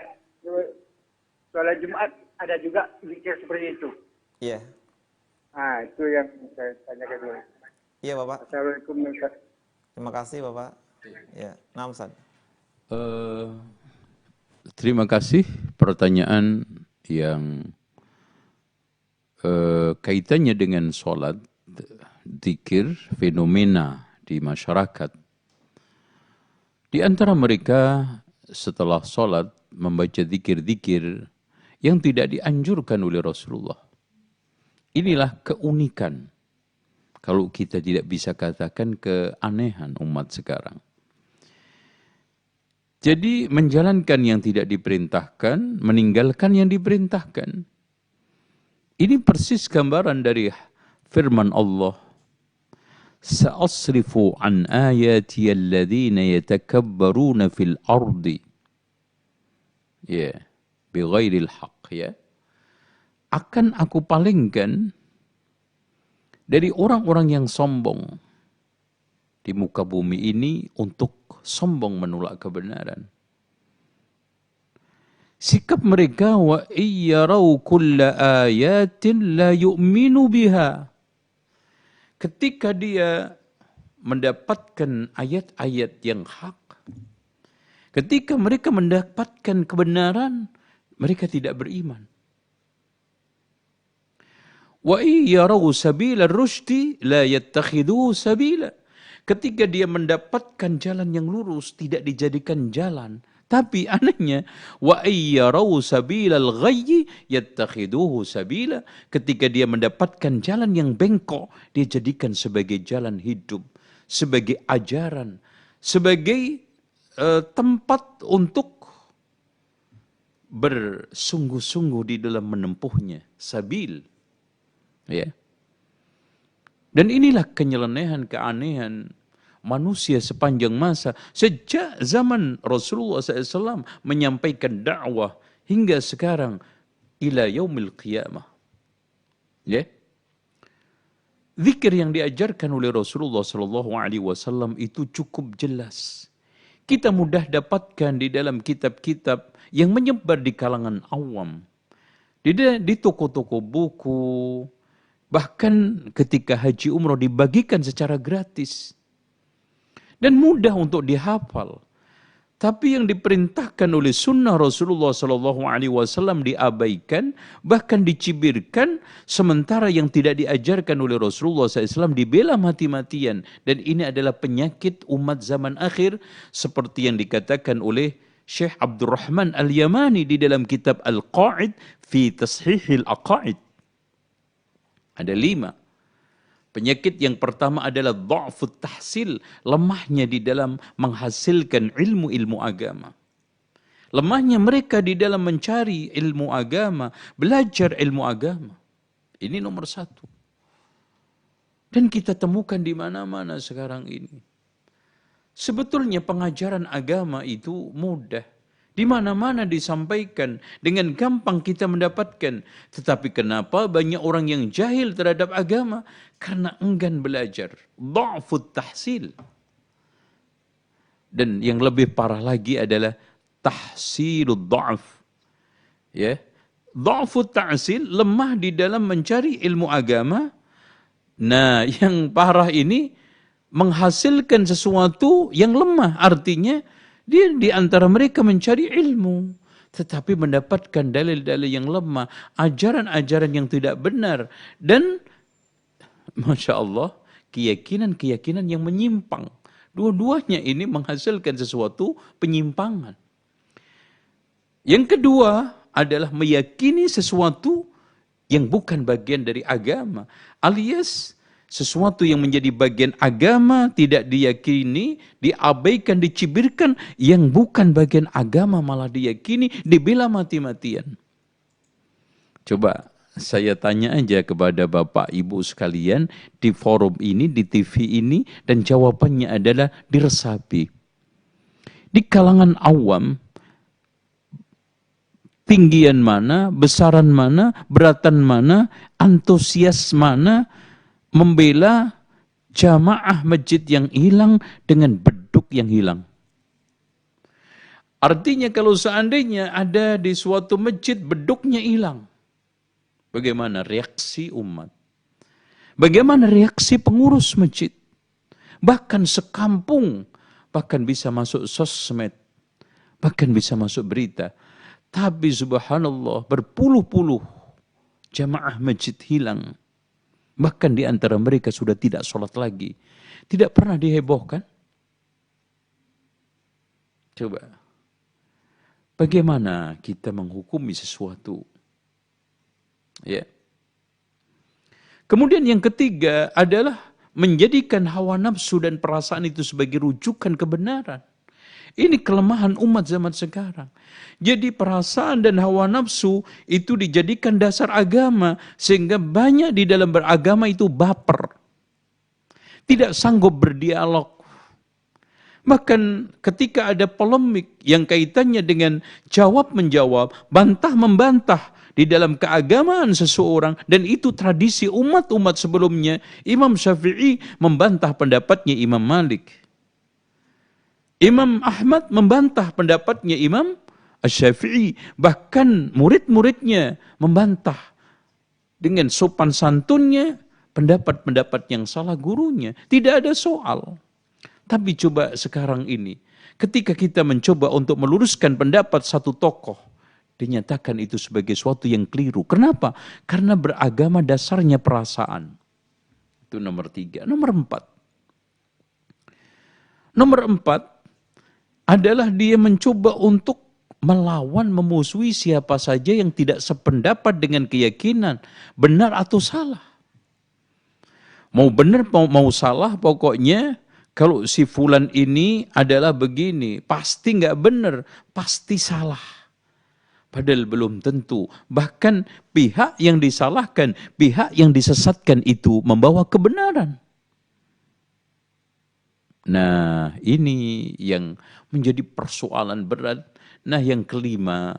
sholat Jumat ada juga zikir seperti itu. Iya. Itu yang saya tanyakan dulu. Iya, Bapak. Assalamualaikum. Terima kasih, Bapak. Ya, nah, Ustaz. Terima kasih pertanyaan yang kaitannya dengan sholat, zikir, fenomena di masyarakat. Di antara mereka setelah sholat membaca zikir-zikir yang tidak dianjurkan oleh Rasulullah. Inilah keunikan. Kalau kita tidak bisa katakan keanehan umat sekarang. Jadi menjalankan yang tidak diperintahkan, meninggalkan yang diperintahkan. Ini persis gambaran dari firman Allah. Sa'asrifu an ayati alladhina yatakabbaruna fil ardi Ya, bighairil haq, ya. Akan aku palingkan dari orang-orang yang sombong di muka bumi ini untuk sombong menolak kebenaran. Sikap mereka, wa iyyarau kulla ayatin la yu'minu biha. Ketika dia mendapatkan ayat-ayat yang hak, ketika mereka mendapatkan kebenaran, mereka tidak beriman. Wa iyyarau sabila rusydi la yattakhiduhu sabila. Ketika dia mendapatkan jalan yang lurus, tidak dijadikan jalan. Tapi anehnya, wa iyyarau sabilal ghayyi yattakhiduhu sabila. Ketika dia mendapatkan jalan yang bengkok, dia jadikan sebagai jalan hidup, sebagai ajaran, sebagai tempat untuk bersungguh-sungguh di dalam menempuhnya. Sabil. Ya. Dan inilah kenyelenehan, keanehan manusia sepanjang masa. Sejak zaman Rasulullah SAW menyampaikan dakwah hingga sekarang ila yaumil qiyamah. Ya. Zikir yang diajarkan oleh Rasulullah SAW itu cukup jelas. Kita mudah dapatkan di dalam kitab-kitab yang menyebar di kalangan awam. Di toko-toko buku, bahkan ketika haji umroh dibagikan secara gratis. Dan mudah untuk dihafal. Tapi yang diperintahkan oleh sunnah Rasulullah SAW diabaikan, bahkan dicibirkan, sementara yang tidak diajarkan oleh Rasulullah SAW dibela mati-matian. Dan ini adalah penyakit umat zaman akhir, seperti yang dikatakan oleh Syekh Abdurrahman Al-Yamani di dalam kitab Al-Qa'id fi Tashihil Aqa'id. Ada 5. Penyakit yang pertama adalah dha'fut tahsil, lemahnya di dalam menghasilkan ilmu-ilmu agama. Lemahnya mereka di dalam mencari ilmu agama, belajar ilmu agama. Ini nomor 1. Dan kita temukan di mana-mana sekarang ini. Sebetulnya pengajaran agama itu mudah. Di mana-mana disampaikan, dengan gampang kita mendapatkan. Tetapi kenapa banyak orang yang jahil terhadap agama? Karena enggan belajar. Dha'fut tahsil. Dan yang lebih parah lagi adalah tahsilud dha'f. Ya. Dha'fut tahsil, lemah di dalam mencari ilmu agama. Nah, yang parah ini menghasilkan sesuatu yang lemah. Artinya, dia di antara mereka mencari ilmu, tetapi mendapatkan dalil-dalil yang lemah, ajaran-ajaran yang tidak benar, dan Masya Allah, keyakinan-keyakinan yang menyimpang. Dua-duanya ini menghasilkan sesuatu penyimpangan. Yang kedua adalah meyakini sesuatu yang bukan bagian dari agama, alias sesuatu yang menjadi bagian agama tidak diyakini, diabaikan, dicibirkan, yang bukan bagian agama malah diyakini, dibela mati-matian. Coba saya tanya aja kepada Bapak Ibu sekalian di forum ini, di TV ini, dan jawabannya adalah diresapi. Di kalangan awam, tinggian mana, besaran mana, beratan mana, antusias mana, membela jamaah masjid yang hilang dengan beduk yang hilang. Artinya kalau seandainya ada di suatu masjid beduknya hilang, bagaimana reaksi umat? Bagaimana reaksi pengurus masjid? Bahkan sekampung, bahkan bisa masuk sosmed, bahkan bisa masuk berita. Tapi subhanallah, berpuluh-puluh jamaah masjid hilang. Bahkan di antara mereka sudah tidak sholat lagi. Tidak pernah dihebohkan. Coba. Bagaimana kita menghukumi sesuatu? Ya. Kemudian yang ketiga adalah menjadikan hawa nafsu dan perasaan itu sebagai rujukan kebenaran. Ini kelemahan umat zaman sekarang. Jadi perasaan dan hawa nafsu itu dijadikan dasar agama. Sehingga banyak di dalam beragama itu baper. Tidak sanggup berdialog. Bahkan ketika ada polemik yang kaitannya dengan jawab-menjawab, bantah-membantah di dalam keagamaan seseorang, dan itu tradisi umat-umat sebelumnya, Imam Syafi'i membantah pendapatnya Imam Malik. Imam Ahmad membantah pendapatnya Imam Asy-Syafi'i. Bahkan murid-muridnya membantah dengan sopan santunnya pendapat-pendapat yang salah gurunya. Tidak ada soal. Tapi coba sekarang ini, ketika kita mencoba untuk meluruskan pendapat satu tokoh, dinyatakan itu sebagai suatu yang keliru. Kenapa? Karena beragama dasarnya perasaan. Itu nomor 3. Nomor 4. Nomor 4 adalah dia mencoba untuk melawan, memusuhi siapa saja yang tidak sependapat dengan keyakinan, benar atau salah. Mau benar, mau salah, pokoknya kalau si fulan ini adalah begini, pasti nggak benar, pasti salah. Padahal belum tentu. Bahkan pihak yang disalahkan, pihak yang disesatkan itu membawa kebenaran. Nah, ini yang menjadi persoalan berat. Nah, yang kelima,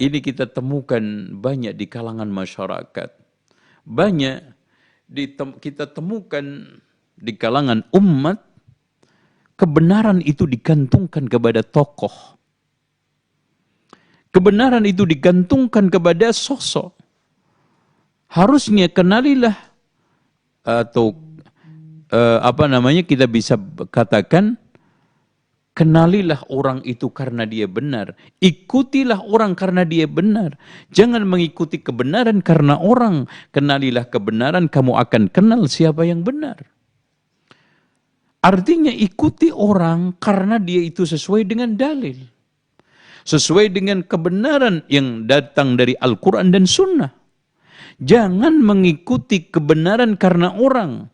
ini kita temukan banyak di kalangan masyarakat. Banyak kita temukan di kalangan umat, kebenaran itu digantungkan kepada tokoh. Kebenaran itu digantungkan kepada sosok. Harusnya kenalilah, atau kita bisa katakan, kenalilah orang itu karena dia benar. Ikutilah orang karena dia benar. Jangan mengikuti kebenaran karena orang. Kenalilah kebenaran, kamu akan kenal siapa yang benar. Artinya ikuti orang karena dia itu sesuai dengan dalil. Sesuai dengan kebenaran yang datang dari Al-Quran dan Sunnah. Jangan mengikuti kebenaran karena orang.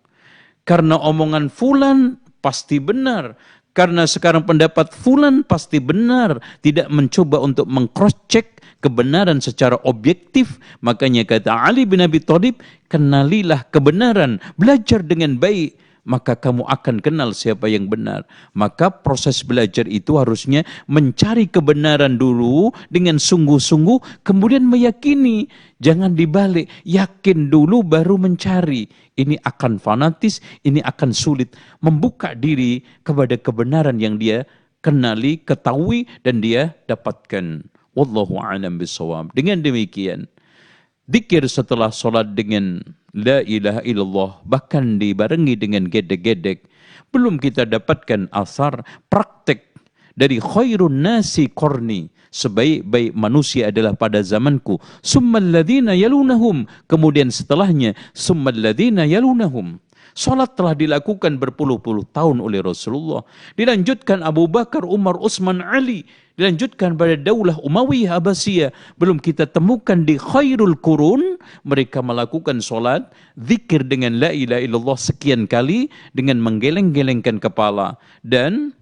Karena omongan fulan pasti benar. Karena sekarang pendapat fulan pasti benar. Tidak mencoba untuk meng-cross-check kebenaran secara objektif. Makanya kata Ali bin Abi Thalib, kenalilah kebenaran, belajar dengan baik, maka kamu akan kenal siapa yang benar. Maka proses belajar itu harusnya mencari kebenaran dulu dengan sungguh-sungguh, kemudian meyakini. Jangan dibalik, yakin dulu baru mencari. Ini akan fanatis, ini akan sulit. Membuka diri kepada kebenaran yang dia kenali, ketahui, dan dia dapatkan. Wallahu a'lam bishawab. Dengan demikian, zikir setelah sholat dengan la ilaha illallah, bahkan dibarengi dengan gedek-gedek, belum kita dapatkan asar praktek dari khairun nasi qarni, sebaik-baik manusia adalah pada zamanku, summal ladzina yalunahum, kemudian setelahnya summal ladzina yalunahum. Salat telah dilakukan berpuluh-puluh tahun oleh Rasulullah. Dilanjutkan Abu Bakar, Umar, Utsman, Ali. Dilanjutkan pada Daulah Umayyah Abbasiyah. Belum kita temukan di khairul qurun, mereka melakukan salat, zikir dengan la ilaha illallah sekian kali, dengan menggeleng-gelengkan kepala. Dan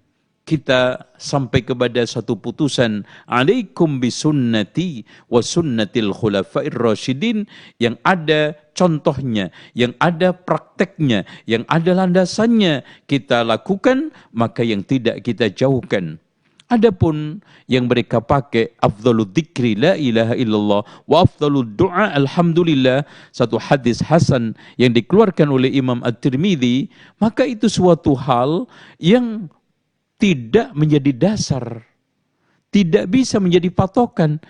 kita sampai kepada satu putusan, alaikum bisunnati wa sunnatil khulafair rasyidin, yang ada contohnya, yang ada prakteknya, yang ada landasannya kita lakukan, maka yang tidak kita jauhkan. Adapun yang mereka pakai afdhalud dzikri la ilaha illallah wa afdhalud du'a alhamdulillah, satu hadis hasan yang dikeluarkan oleh Imam At-Tirmidzi, maka itu suatu hal yang tidak menjadi dasar, tidak bisa menjadi patokan.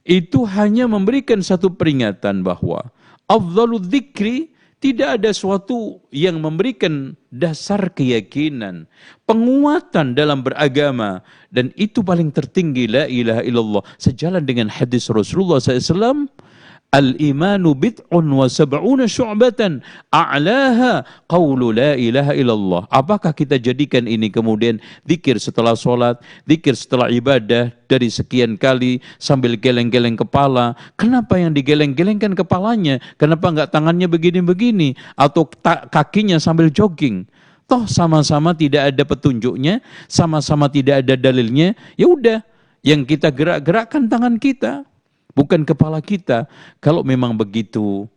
Itu hanya memberikan satu peringatan bahwa afdhalul dzikri tidak ada suatu yang memberikan dasar keyakinan, penguatan dalam beragama, dan itu paling tertinggi la ilaha illallah. Sejalan dengan hadis Rasulullah SAW, al-imanu bid'un wa sab'una syu'batan a'laha qawlu la ilaha illallah. Apakah kita jadikan ini kemudian zikir setelah sholat, zikir setelah ibadah dari sekian kali sambil geleng-geleng kepala? Kenapa yang digeleng-gelengkan kepalanya? Kenapa enggak tangannya begini-begini? Atau kakinya sambil jogging? Toh sama-sama tidak ada petunjuknya, sama-sama tidak ada dalilnya. Ya udah, yang kita gerak-gerakkan tangan kita, bukan kepala kita. Kalau memang begitu,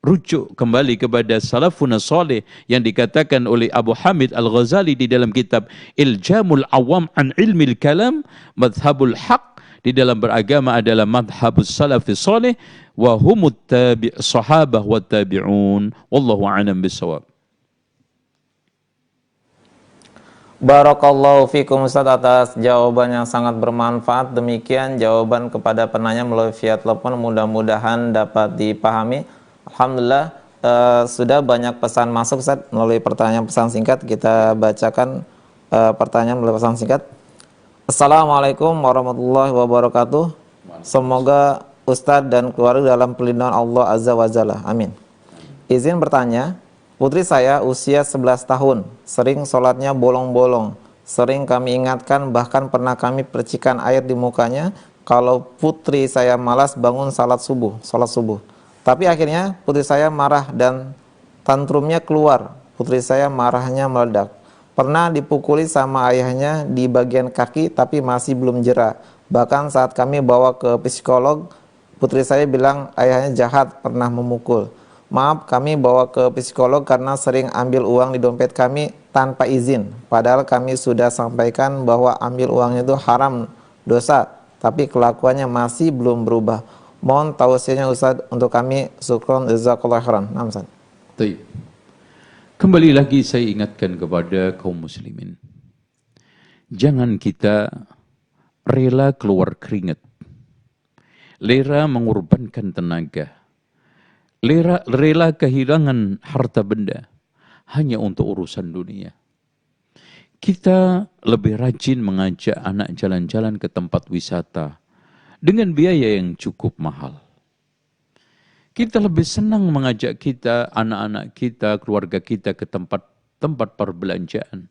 rujuk kembali kepada salafun salih yang dikatakan oleh Abu Hamid Al-Ghazali di dalam kitab Iljamul Awam an Ilmil Kalam, madhabul haq di dalam beragama adalah madhabus salafis salih wa humut sahabah wa tabi'un, wallahu a'lam bissawab. Barakallahu fikum Ustaz atas jawaban yang sangat bermanfaat. Demikian jawaban kepada penanya melalui via telepon, mudah-mudahan dapat dipahami. Alhamdulillah sudah banyak pesan masuk Ustaz melalui pertanyaan pesan singkat. Kita bacakan pertanyaan melalui pesan singkat. Assalamualaikum warahmatullahi wabarakatuh. Semoga Ustadz dan keluarga dalam perlindungan Allah Azza wa Jalla. Amin. Izin bertanya, putri saya usia 11 tahun, sering sholatnya bolong-bolong. Sering kami ingatkan, bahkan pernah kami percikan air di mukanya kalau putri saya malas bangun sholat subuh. Tapi akhirnya putri saya marah dan tantrumnya keluar. Putri saya marahnya meledak. Pernah dipukuli sama ayahnya di bagian kaki tapi masih belum jera. Bahkan saat kami bawa ke psikolog, putri saya bilang ayahnya jahat, pernah memukul. Maaf, kami bawa ke psikolog karena sering ambil uang di dompet kami tanpa izin. Padahal kami sudah sampaikan bahwa ambil uangnya itu haram, dosa. Tapi kelakuannya masih belum berubah. Mohon tausiahnya Ustaz untuk kami. Syukron, jazakallahu khairan. Nah, Ustaz. Baik. Kembali lagi saya ingatkan kepada kaum muslimin. Jangan kita rela keluar keringat. Rela mengorbankan tenaga. Rela kehilangan harta benda hanya untuk urusan dunia. Kita lebih rajin mengajak anak jalan-jalan ke tempat wisata dengan biaya yang cukup mahal. Kita lebih senang mengajak anak-anak kita, keluarga kita ke tempat perbelanjaan.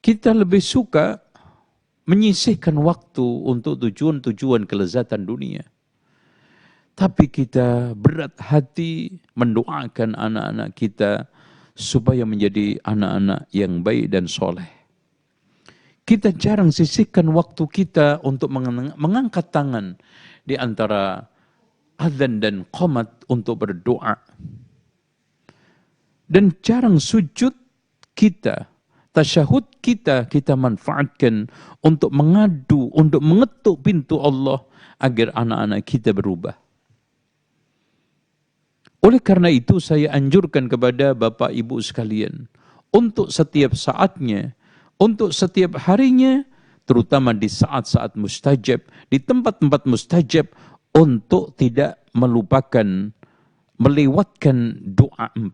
Kita lebih suka menyisihkan waktu untuk tujuan-tujuan kelezatan dunia. Tapi kita berat hati mendoakan anak-anak kita supaya menjadi anak-anak yang baik dan soleh. Kita jarang sisihkan waktu kita untuk mengangkat tangan di antara azan dan qomat untuk berdoa. Dan jarang sujud kita, tasyahud kita manfaatkan untuk mengadu, untuk mengetuk pintu Allah agar anak-anak kita berubah. Oleh karena itu saya anjurkan kepada Bapak Ibu sekalian, untuk setiap saatnya, untuk setiap harinya, terutama di saat-saat mustajab, di tempat-tempat mustajab, untuk tidak melewatkan doa 4.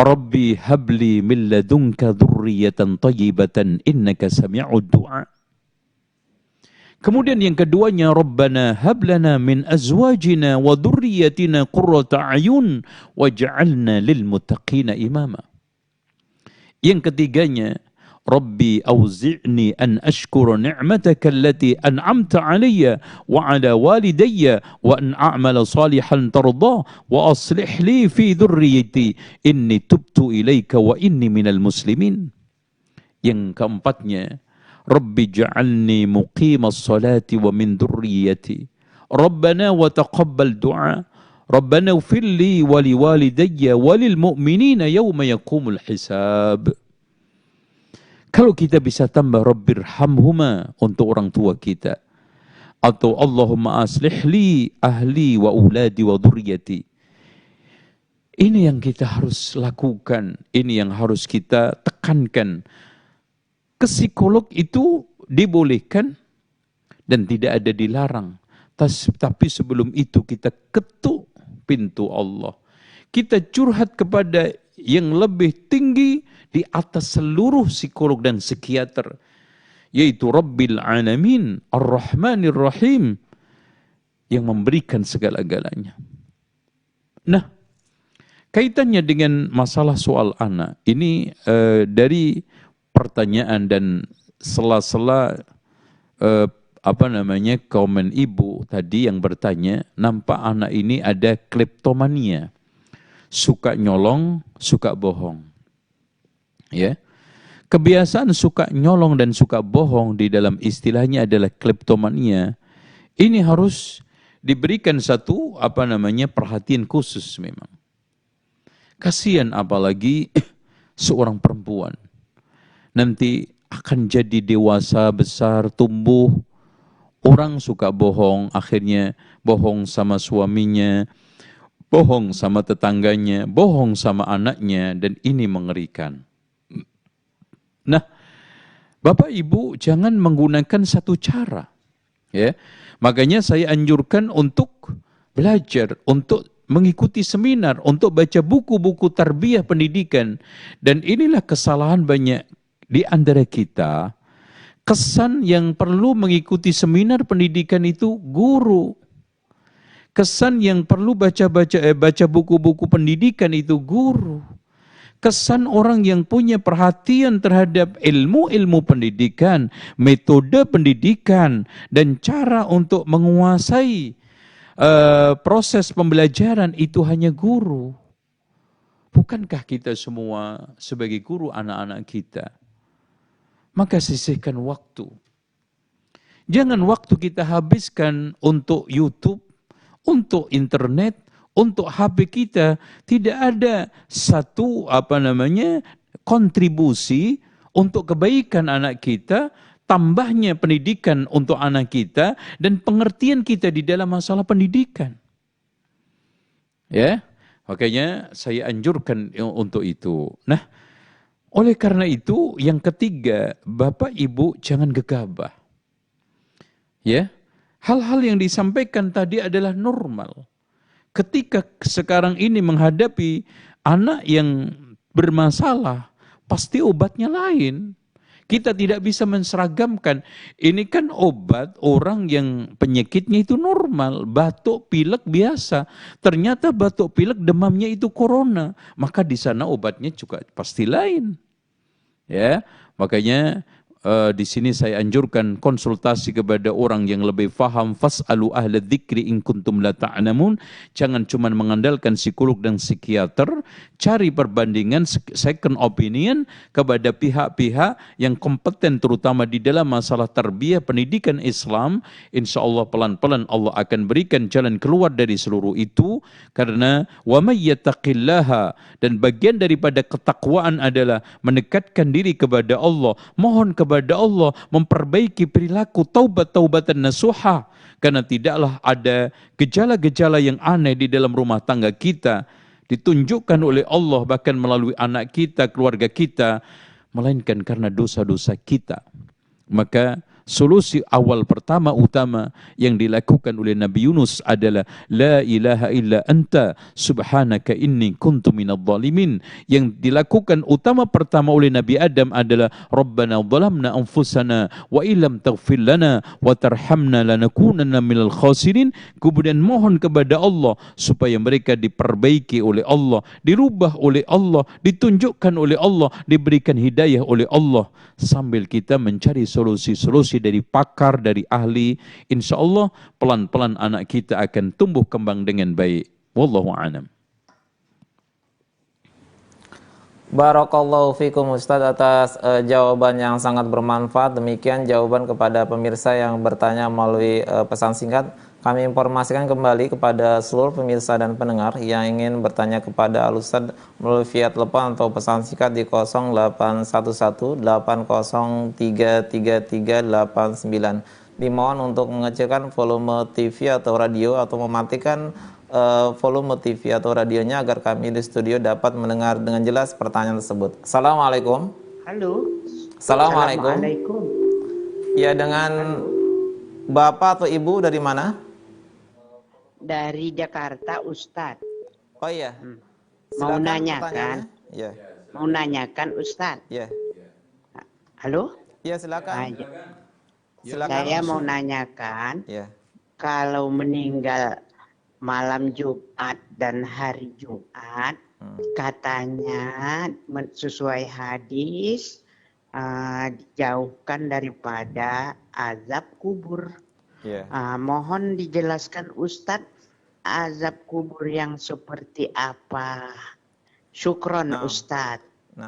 Rabbi habli min ladunka dzurriyyatan thayyibatan innaka sami'ud du'a. Kemudian yang keduanya, Rabbana hablana min azwajina wa dzurriyyatina qurrata a'yun waj'alna lil muttaqina imama. Yang ketiganya, Rabbi auzi'ni an ashkura ni'mataka allati an'amta alayya wa ala walidayya wa an a'mala salihan tardah wa aslih li fi dhurriyyati inni tubtu ilaika wa inni minal muslimin. Yang keempatnya, Rabbi ja'alni muqimas salati wa min dhurriyyati. Rabbana wa taqabbal du'a. Rabbana ighfir li wa liwalidayya wa lil mu'minina yawma yaqumul hisab. Kalau kita bisa tambah Rabbirhamhuma untuk orang tua kita, atau Allahumma aslih li ahli wa uladi wa dhurriyyati. Ini yang kita harus lakukan, ini yang harus kita tekankan. Ke psikolog itu dibolehkan dan tidak ada dilarang. Tapi sebelum itu kita ketuk pintu Allah. Kita curhat kepada yang lebih tinggi di atas seluruh psikolog dan psikiater, yaitu Rabbil Alamin Ar-Rahmanir Rahim, yang memberikan segala-galanya. Nah, kaitannya dengan masalah soal anak ini dari pertanyaan dan sela-sela komen ibu tadi yang bertanya, nampak anak ini ada kleptomania, suka nyolong, suka bohong. Ya, kebiasaan suka nyolong dan suka bohong di dalam istilahnya adalah kleptomania. Ini harus diberikan satu perhatian khusus memang. Kasihan apalagi seorang perempuan nanti akan jadi dewasa, besar, tumbuh. Orang suka bohong, akhirnya bohong sama suaminya, bohong sama tetangganya, bohong sama anaknya, dan ini mengerikan. Nah, Bapak Ibu jangan menggunakan satu cara. Ya, makanya saya anjurkan untuk belajar, untuk mengikuti seminar, untuk baca buku-buku tarbiyah pendidikan. Dan inilah kesalahan banyak di antara kita. Kesan yang perlu mengikuti seminar pendidikan itu guru. Kesan yang perlu baca buku-buku pendidikan itu guru. Kesan orang yang punya perhatian terhadap ilmu-ilmu pendidikan, metode pendidikan, dan cara untuk menguasai proses pembelajaran itu hanya guru. Bukankah kita semua sebagai guru anak-anak kita? Maka sisihkan waktu. Jangan waktu kita habiskan untuk YouTube, untuk internet, untuk HP kita. Tidak ada satu kontribusi untuk kebaikan anak kita, tambahnya pendidikan untuk anak kita, dan pengertian kita di dalam masalah pendidikan. Ya, makanya saya anjurkan untuk itu. Nah, oleh karena itu, yang ketiga, Bapak Ibu jangan gegabah. Ya, hal-hal yang disampaikan tadi adalah normal. Ketika sekarang ini menghadapi anak yang bermasalah, pasti obatnya lain. Kita tidak bisa menseragamkan. Ini kan obat orang yang penyakitnya itu normal, batuk pilek biasa. Ternyata batuk pilek demamnya itu corona, maka di sana obatnya juga pasti lain. Ya, makanya di sini saya anjurkan konsultasi kepada orang yang lebih faham. Fas'alu ahla dzikri in kuntum la ta'lamun. Jangan cuma mengandalkan psikolog dan psikiater, cari perbandingan second opinion kepada pihak-pihak yang kompeten terutama di dalam masalah tarbiyah pendidikan Islam. Insya Allah pelan-pelan Allah akan berikan jalan keluar dari seluruh itu, karena wa may yattaqillaha, dan bagian daripada ketakwaan adalah mendekatkan diri kepada Allah, mohon kepada Allah, memperbaiki perilaku, taubat-taubatan nasuha, karena tidaklah ada gejala-gejala yang aneh di dalam rumah tangga kita ditunjukkan oleh Allah bahkan melalui anak kita, keluarga kita, melainkan karena dosa-dosa kita. Maka solusi awal pertama utama yang dilakukan oleh Nabi Yunus adalah la ilaha illa anta subhanaka inni kuntu minadh dhalimin. Yang dilakukan utama pertama oleh Nabi Adam adalah rabbana dhalamna anfusana wa illam taghfir lana wa tarhamna lanakunanna minal khasirin. Kemudian mohon kepada Allah supaya mereka diperbaiki oleh Allah, dirubah oleh Allah, ditunjukkan oleh Allah, diberikan hidayah oleh Allah, sambil kita mencari solusi-solusi dari pakar, dari ahli. Insya Allah pelan-pelan anak kita akan tumbuh kembang dengan baik. Wallahu a'lam. Barakallahu fikum Ustaz atas jawaban yang sangat bermanfaat. Demikian jawaban kepada pemirsa yang bertanya melalui pesan singkat. Kami informasikan kembali kepada seluruh pemirsa dan pendengar yang ingin bertanya kepada Al-Ustaz melalui via telepon atau pesan singkat di 0811-80333389. Dimohon untuk mengecilkan volume TV atau radio atau mematikan volume TV atau radionya agar kami di studio dapat mendengar dengan jelas pertanyaan tersebut. Assalamualaikum. Halo. Assalamualaikum. Assalamualaikum. Ya, dengan Bapak atau Ibu dari mana? Dari Jakarta, Ustadz. Oh iya. Mau Silakan nanyakan. Ya. Mau nanyakan Ustadz. Ya. Halo? Ya, silakan. Silakan. Saya mau nanyakan. Ya. Kalau meninggal malam Jumat dan hari Jumat, katanya sesuai hadis dijauhkan daripada azab kubur. Mohon dijelaskan Ustadz, azab kubur yang seperti apa? Syukron Ustadz.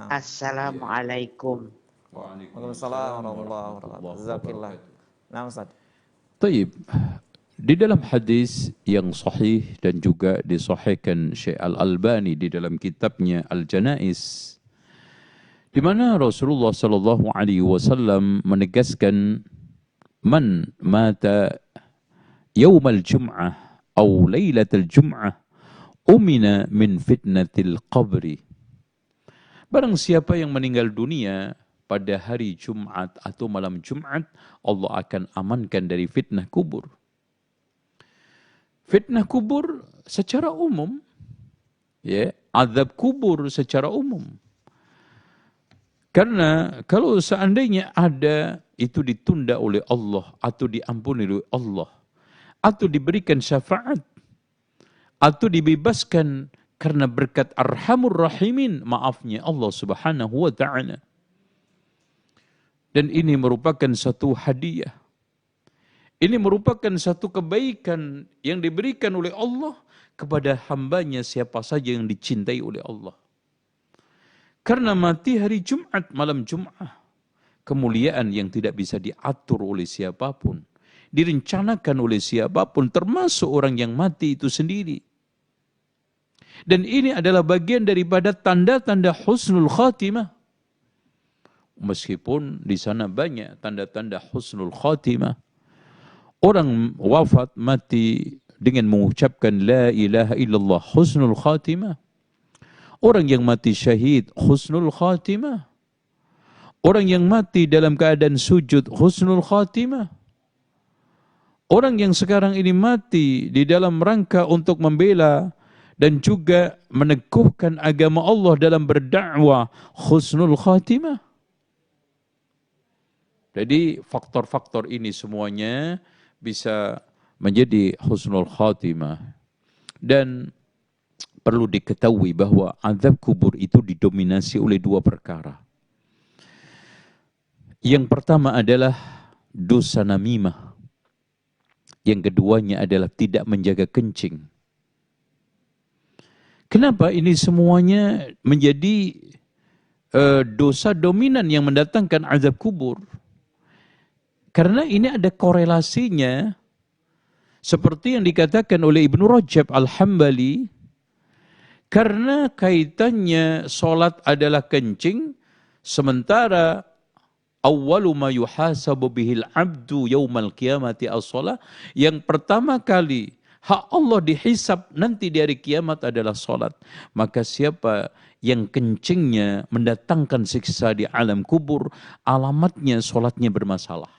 Assalamualaikum. Waalaikumsalam warahmatullahi wabarakatuh. Nah, Ustadz. Taib. Di dalam hadis yang sahih dan juga disahihkan Syekh Al-Albani di dalam kitabnya Al-Janais, di mana Rasulullah sallallahu alaihi wasallam menegaskan, man mata yaumal jum'ah atau lailatul jum'ah umina min fitnatil qabri. Barang siapa yang meninggal dunia pada hari Jumat atau malam Jumat, Allah akan amankan dari fitnah kubur. Fitnah kubur secara umum, ya, azab kubur secara umum. Karena kalau seandainya ada, itu ditunda oleh Allah, atau diampuni oleh Allah, atau diberikan syafaat, atau dibebaskan karena berkat Arhamur Rahimin, maafnya Allah Subhanahu wa ta'ala. Dan ini merupakan satu hadiah. Ini merupakan satu kebaikan yang diberikan oleh Allah kepada hambanya siapa saja yang dicintai oleh Allah. Karena mati hari Jumat, malam Jumat, kemuliaan yang tidak bisa diatur oleh siapapun, direncanakan oleh siapapun, termasuk orang yang mati itu sendiri. Dan ini adalah bagian daripada tanda-tanda husnul khatimah. Meskipun di sana banyak tanda-tanda husnul khatimah. Orang wafat mati dengan mengucapkan la ilaha illallah, husnul khatimah. Orang yang mati syahid, husnul khatimah. Orang yang mati dalam keadaan sujud, husnul khatimah. Orang yang sekarang ini mati di dalam rangka untuk membela dan juga meneguhkan agama Allah dalam berdakwah, husnul khatimah. Jadi faktor-faktor ini semuanya bisa menjadi husnul khatimah. Dan perlu diketahui bahwa azab kubur itu didominasi oleh dua perkara. Yang pertama adalah dosa namimah. Yang keduanya adalah tidak menjaga kencing. Kenapa ini semuanya menjadi dosa dominan yang mendatangkan azab kubur? Karena ini ada korelasinya, seperti yang dikatakan oleh Ibnu Rajab Al-Hambali, karena kaitannya solat adalah kencing, sementara awwalu ma yuhasabu bihil abdu yaumal qiyamati as-shalah, yang pertama kali hak Allah dihisab nanti di hari kiamat adalah solat. Maka siapa yang kencingnya mendatangkan siksa di alam kubur, alamatnya solatnya bermasalah.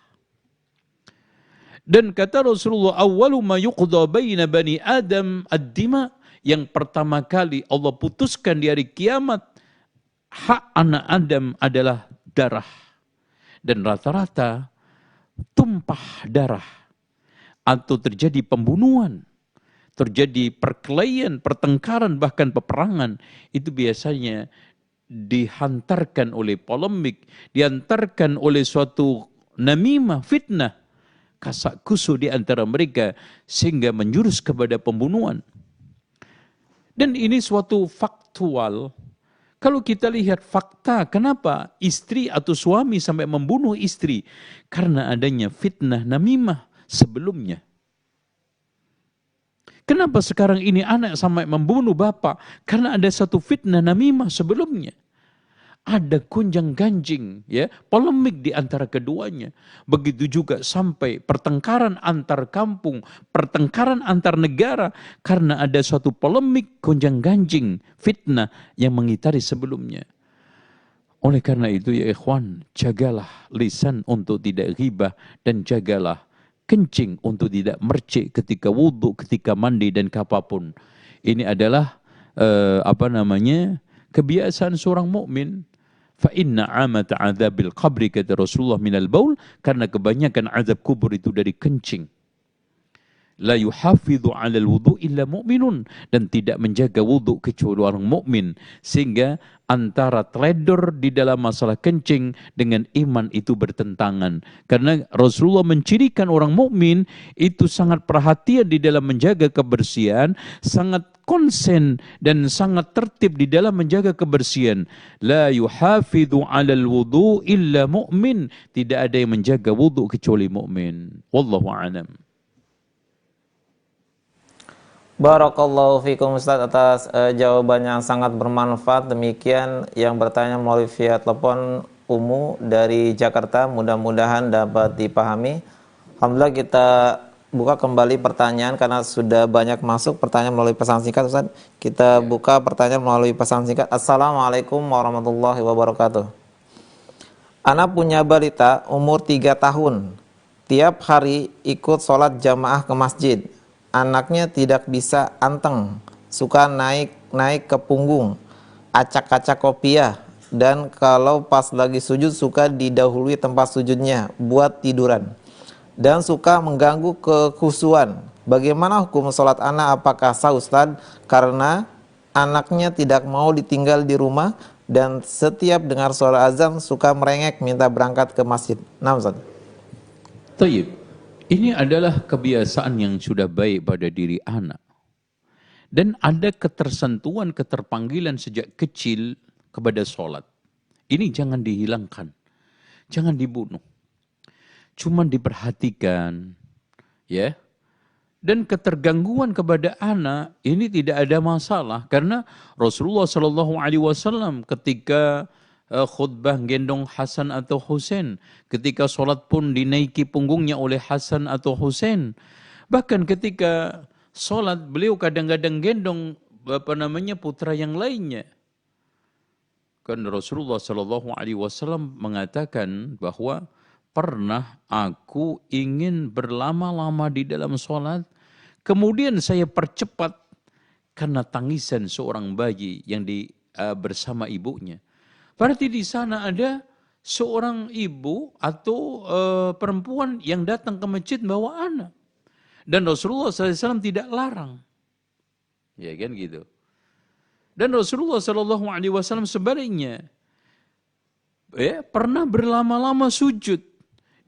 Dan kata Rasulullah, awwalu ma yuqda baina bani Adam ad-dima, yang pertama kali Allah putuskan di hari kiamat, hak anak Adam adalah darah. Dan rata-rata tumpah darah atau terjadi pembunuhan, terjadi perkelahian, pertengkaran, bahkan peperangan, itu biasanya dihantarkan oleh polemik, dihantarkan oleh suatu namimah, fitnah, kasak kusu di antara mereka, sehingga menjurus kepada pembunuhan. Dan ini suatu faktual. Kalau kita lihat fakta, kenapa istri atau suami sampai membunuh istri? Karena adanya fitnah namimah sebelumnya. Kenapa sekarang ini anak sampai membunuh bapak? Karena ada satu fitnah namimah sebelumnya. Ada gonjang ganjing, ya, polemik di antara keduanya. Begitu juga sampai pertengkaran antar kampung, pertengkaran antar negara, karena ada suatu polemik, gonjang ganjing, fitnah yang mengitari sebelumnya. Oleh karena itu ya ikhwan, jagalah lisan untuk tidak ghibah, dan jagalah kencing untuk tidak mercik ketika wudhu, ketika mandi, dan kapanpun. Ini adalah kebiasaan seorang mukmin. Fa inna amata adzabil qabri, kata Rasulullah, minal baul, karena kebanyakan azab kubur itu dari kencing. La yuhafidhu 'alal wudu illa mu'minun, dan tidak menjaga wudu kecuali orang mukmin. Sehingga antara teledor di dalam masalah kencing dengan iman itu bertentangan. Karena Rasulullah mencirikan orang mukmin itu sangat perhatian di dalam menjaga kebersihan, sangat konsen dan sangat tertib di dalam menjaga kebersihan. La yuhafidhu 'alal wudu illa mu'min, tidak ada yang menjaga wudu kecuali mukmin. Wallahu a'lam. Barakallahu fikum Ustaz atas jawaban yang sangat bermanfaat. Demikian yang bertanya melalui via telepon Umu dari Jakarta, mudah-mudahan dapat dipahami. Alhamdulillah, kita buka kembali pertanyaan karena sudah banyak masuk pertanyaan melalui pesan singkat Ustaz. Kita buka pertanyaan melalui pesan singkat. Assalamualaikum warahmatullahi wabarakatuh. Anak punya balita umur 3 tahun. Tiap hari ikut sholat jamaah ke masjid. Anaknya tidak bisa anteng, suka naik ke punggung, acak-acak kopiah, dan kalau pas lagi sujud suka didahului tempat sujudnya buat tiduran, dan suka mengganggu kekhusyuan. Bagaimana hukum sholat anak? Apakah sah Ustaz? Karena anaknya tidak mau ditinggal di rumah dan setiap dengar suara azan suka merengek minta berangkat ke masjid. Nah Ustaz. Tayyib. Ini adalah kebiasaan yang sudah baik pada diri anak. Dan ada ketersentuhan, keterpanggilan sejak kecil kepada sholat. Ini jangan dihilangkan. Jangan dibunuh. Cuma diperhatikan. Ya. Dan ketergangguan kepada anak ini tidak ada masalah. Karena Rasulullah SAW ketika khutbah gendong Hasan atau Husain, ketika sholat pun dinaiki punggungnya oleh Hasan atau Husain. Bahkan ketika sholat beliau kadang-kadang gendong putra yang lainnya. Kan Rasulullah SAW mengatakan bahwa pernah aku ingin berlama-lama di dalam sholat, kemudian saya percepat karena tangisan seorang bayi yang bersama ibunya. Berarti di sana ada seorang ibu atau perempuan yang datang ke masjid bawa anak. Dan Rasulullah SAW tidak larang. Ya kan gitu. Dan Rasulullah SAW sebaliknya pernah berlama-lama sujud.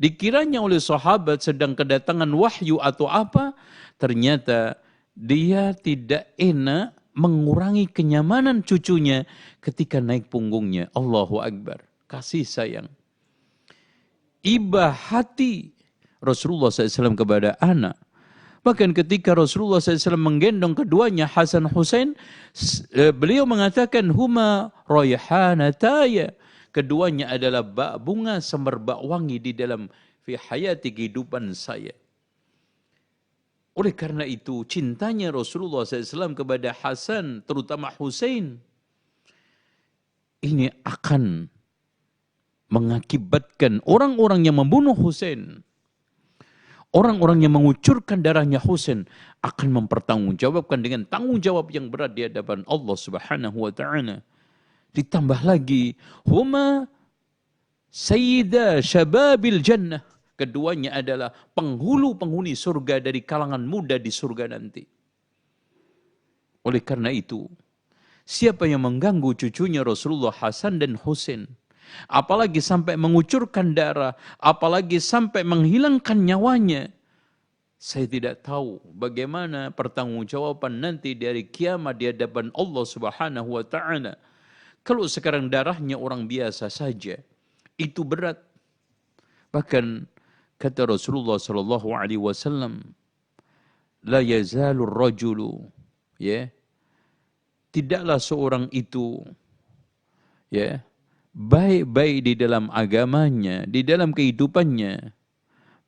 Dikiranya oleh sahabat sedang kedatangan wahyu atau apa. Ternyata dia tidak enak mengurangi kenyamanan cucunya ketika naik punggungnya. Allahu Akbar. Kasih sayang. Iba hati Rasulullah SAW kepada anak. Bahkan ketika Rasulullah SAW menggendong keduanya Hasan Husain, beliau mengatakan huma rayhanataya. Keduanya adalah bunga semerbak wangi di dalam fi hayati kehidupan saya. Oleh karena itu, cintanya Rasulullah SAW kepada Hasan, terutama Husain, ini akan mengakibatkan orang-orang yang membunuh Husain, orang-orang yang mengucurkan darahnya Husain, akan mempertanggungjawabkan dengan tanggung jawab yang berat di hadapan Allah Subhanahu wa Ta'ala. Ditambah lagi, huma sayyida syababil jannah. Keduanya adalah penghulu-penghuni surga dari kalangan muda di surga nanti. Oleh karena itu, siapa yang mengganggu cucunya Rasulullah Hasan dan Husain, apalagi sampai mengucurkan darah, apalagi sampai menghilangkan nyawanya, saya tidak tahu bagaimana pertanggungjawaban nanti dari kiamat di hadapan Allah Subhanahu wa Ta'ala. Kalau sekarang darahnya orang biasa saja, itu berat. Bahkan kata Rasulullah sallallahu alaihi wasallam, la yazalur rajulu, tidaklah seorang itu baik-baik di dalam agamanya, di dalam kehidupannya,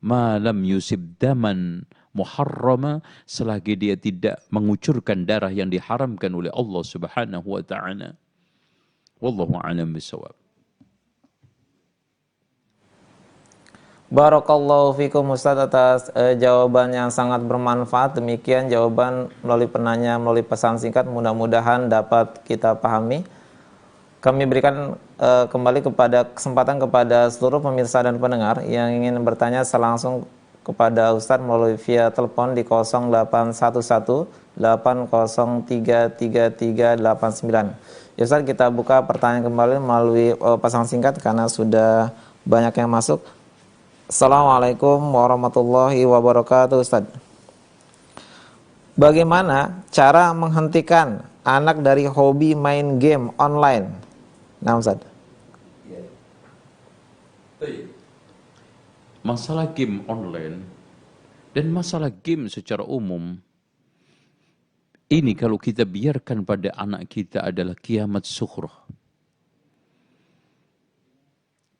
malam yusib daman muharrama, selagi dia tidak mengucurkan darah yang diharamkan oleh Allah Subhanahu wa Ta'ala. Wallahu a'lam bishawab. Barakallahu fikum Ustaz atas jawaban yang sangat bermanfaat. Demikian jawaban melalui penanya melalui pesan singkat, mudah-mudahan dapat kita pahami. Kami berikan kembali kesempatan kepada seluruh pemirsa dan pendengar yang ingin bertanya langsung kepada Ustaz melalui via telepon di 0811 8033389. Ya Ustaz, kita buka pertanyaan kembali melalui pesan singkat karena sudah banyak yang masuk. Assalamualaikum warahmatullahi wabarakatuh Ustaz. Bagaimana cara menghentikan anak dari hobi main game online? Nah Ustaz. Masalah game online dan masalah game secara umum Ini kalau kita biarkan pada anak kita adalah kiamat sukhrah.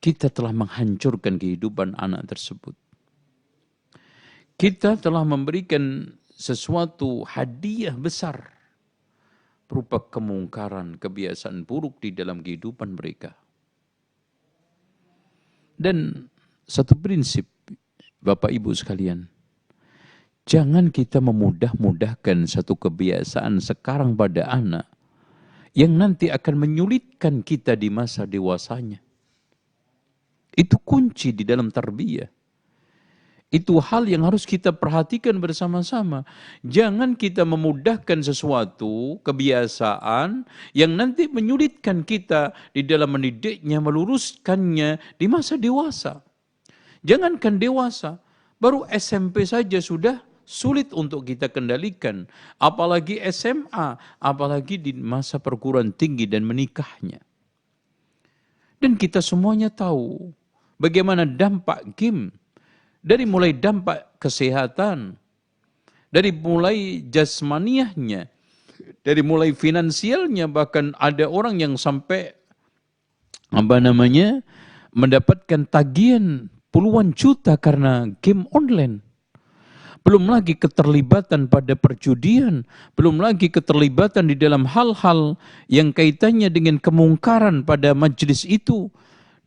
Kita telah menghancurkan kehidupan anak tersebut. Kita telah memberikan sesuatu hadiah besar berupa kemungkaran, kebiasaan buruk di dalam kehidupan mereka. Dan satu prinsip, Bapak Ibu sekalian, jangan kita memudah-mudahkan satu kebiasaan sekarang pada anak yang nanti akan menyulitkan kita di masa dewasanya. Itu kunci di dalam tarbiyah. Itu hal yang harus kita perhatikan bersama-sama. Jangan kita memudahkan sesuatu, kebiasaan yang nanti menyulitkan kita di dalam mendidiknya, meluruskannya di masa dewasa. Jangankan dewasa, baru SMP saja sudah sulit untuk kita kendalikan. Apalagi SMA, apalagi di masa perguruan tinggi dan menikahnya. Dan kita semuanya tahu bagaimana dampak game. Dari mulai dampak kesehatan, dari mulai jasmaniahnya, dari mulai finansialnya, bahkan ada orang yang sampai mendapatkan tagihan puluhan juta karena game online. Belum lagi keterlibatan pada perjudian, belum lagi keterlibatan di dalam hal-hal yang kaitannya dengan kemungkaran pada majelis itu.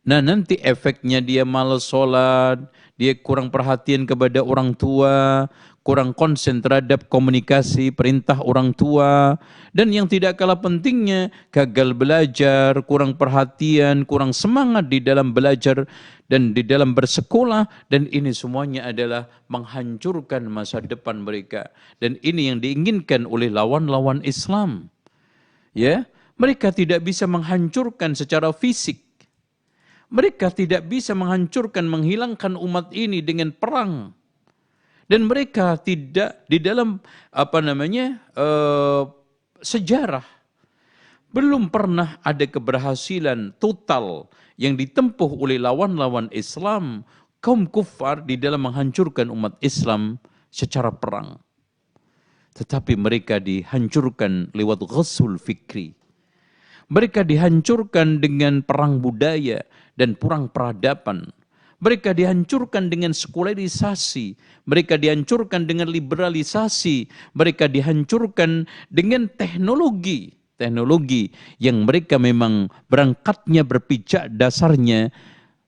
Nah, nanti efeknya dia malas sholat, dia kurang perhatian kepada orang tua, kurang konsen terhadap komunikasi perintah orang tua, dan yang tidak kalah pentingnya gagal belajar, kurang perhatian, kurang semangat di dalam belajar dan di dalam bersekolah, dan ini semuanya adalah menghancurkan masa depan mereka. Dan ini yang diinginkan oleh lawan-lawan Islam. Ya, mereka tidak bisa menghancurkan secara fisik. Mereka tidak bisa menghancurkan, menghilangkan umat ini dengan perang. Dan mereka tidak di dalam sejarah. Belum pernah ada keberhasilan total yang ditempuh oleh lawan-lawan Islam, kaum kufar di dalam menghancurkan umat Islam secara perang. Tetapi mereka dihancurkan lewat ghazwul fikri. Mereka dihancurkan dengan perang budaya dan perang peradaban. Mereka dihancurkan dengan sekularisasi. Mereka dihancurkan dengan liberalisasi. Mereka dihancurkan dengan teknologi. Teknologi yang mereka memang berangkatnya berpijak dasarnya.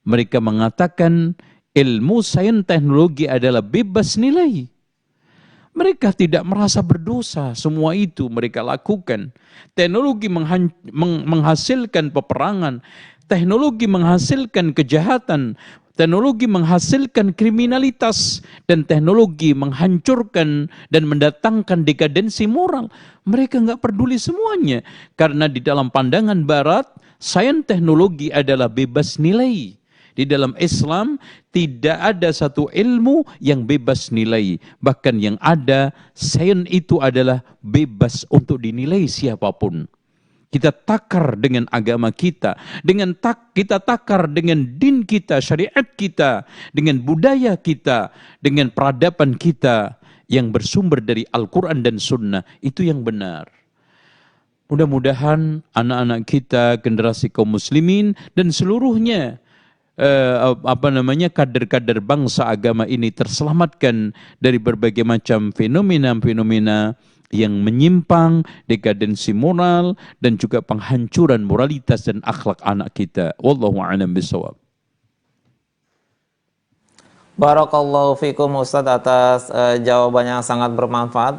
Mereka mengatakan ilmu sains teknologi adalah bebas nilai. Mereka tidak merasa berdosa, semua itu mereka lakukan. Teknologi menghasilkan peperangan, teknologi menghasilkan kejahatan, teknologi menghasilkan kriminalitas, dan teknologi menghancurkan dan mendatangkan dekadensi moral. Mereka nggak peduli semuanya, karena di dalam pandangan Barat, sains teknologi adalah bebas nilai. Di dalam Islam tidak ada satu ilmu yang bebas nilai. Bahkan yang ada, sains itu adalah bebas untuk dinilai siapapun. Kita takar dengan agama kita, kita takar dengan din kita, syariat kita, dengan budaya kita, dengan peradaban kita yang bersumber dari Al-Quran dan Sunnah. Itu yang benar. Mudah-mudahan anak-anak kita, generasi kaum muslimin dan seluruhnya kader-kader bangsa agama ini terselamatkan dari berbagai macam fenomena-fenomena yang menyimpang, dekadensi moral dan juga penghancuran moralitas dan akhlak anak kita. Wallahu a'lam bishawab. Barakallahu fikum Ustadz atas jawabannya yang sangat bermanfaat.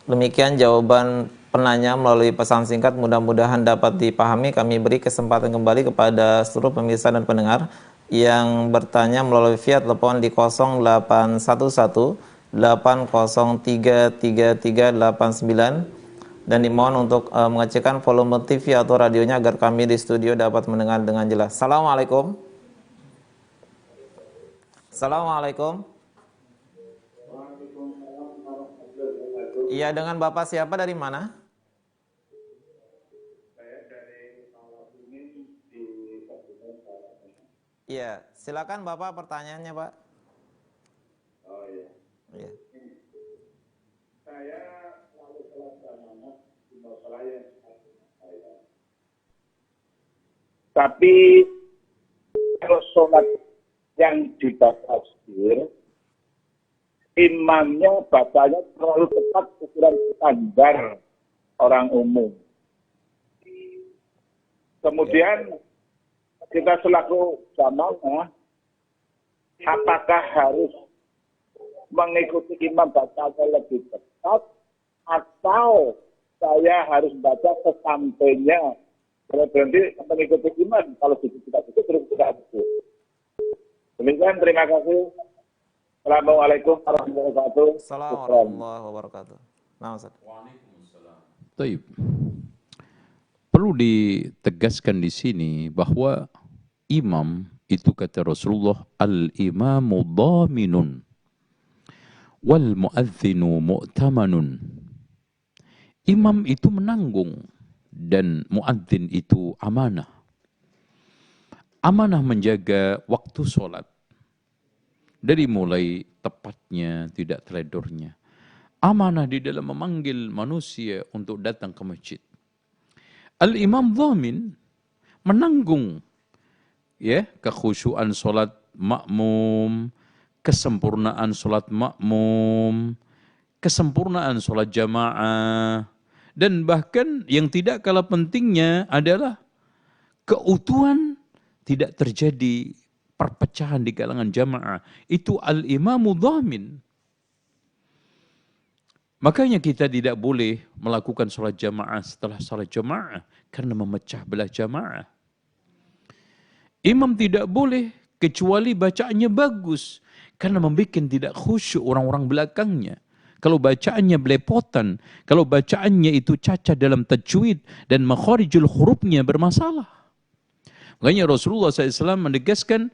Demikian jawaban penanya melalui pesan singkat, mudah-mudahan dapat dipahami. Kami beri kesempatan kembali kepada seluruh pemirsa dan pendengar yang bertanya melalui via telepon di 0811 8033389 dan dimohon untuk mengecekkan volume TV atau radionya agar kami di studio dapat mendengar dengan jelas. Assalamualaikum. Assalamualaikum. Iya, dengan Bapak siapa, dari mana? Iya, silakan Bapak pertanyaannya, Pak. Oh iya. Iya. Saya selalu sholat Tapi kalau sholat yang dibatasi, imamnya bacanya terlalu tepat ukuran standar orang umum. Kemudian kita selaku jamaah, apakah harus mengikuti imam bacanya lebih tepat atau saya harus baca sesampainya? Kalau berhenti mengikuti imam, kalau tidak itu terus tidak itu. Demikian, terima kasih. Assalamualaikum warahmatullahi wabarakatuh. Assalamualaikum warahmatullahi wabarakatuh. Nah, Ustaz. Taib. Perlu ditegaskan di sini bahwa imam itu kata Rasulullah, al-imamu dhaminun wal muadzinu mu'tamanun. Imam itu menanggung dan muadzin itu amanah. Amanah menjaga waktu sholat. Dari mulai tepatnya, tidak teledornya. Amanah di dalam memanggil manusia untuk datang ke masjid. Al-imam dhamin menanggung ya kekhusyuan sholat makmum, kesempurnaan sholat makmum, kesempurnaan sholat jamaah, dan bahkan yang tidak kalah pentingnya adalah keutuhan, tidak terjadi perpecahan di kalangan jamaah. Itu al-imamu dhamin. Makanya kita tidak boleh melakukan sholat jamaah setelah sholat jamaah karena memecah belah jamaah. Imam tidak boleh kecuali bacaannya bagus karena membuat tidak khusyuk orang-orang belakangnya. Kalau bacaannya belepotan, kalau bacaannya itu cacat dalam tajwid dan makharijul hurufnya bermasalah. Makanya Rasulullah SAW menegaskan,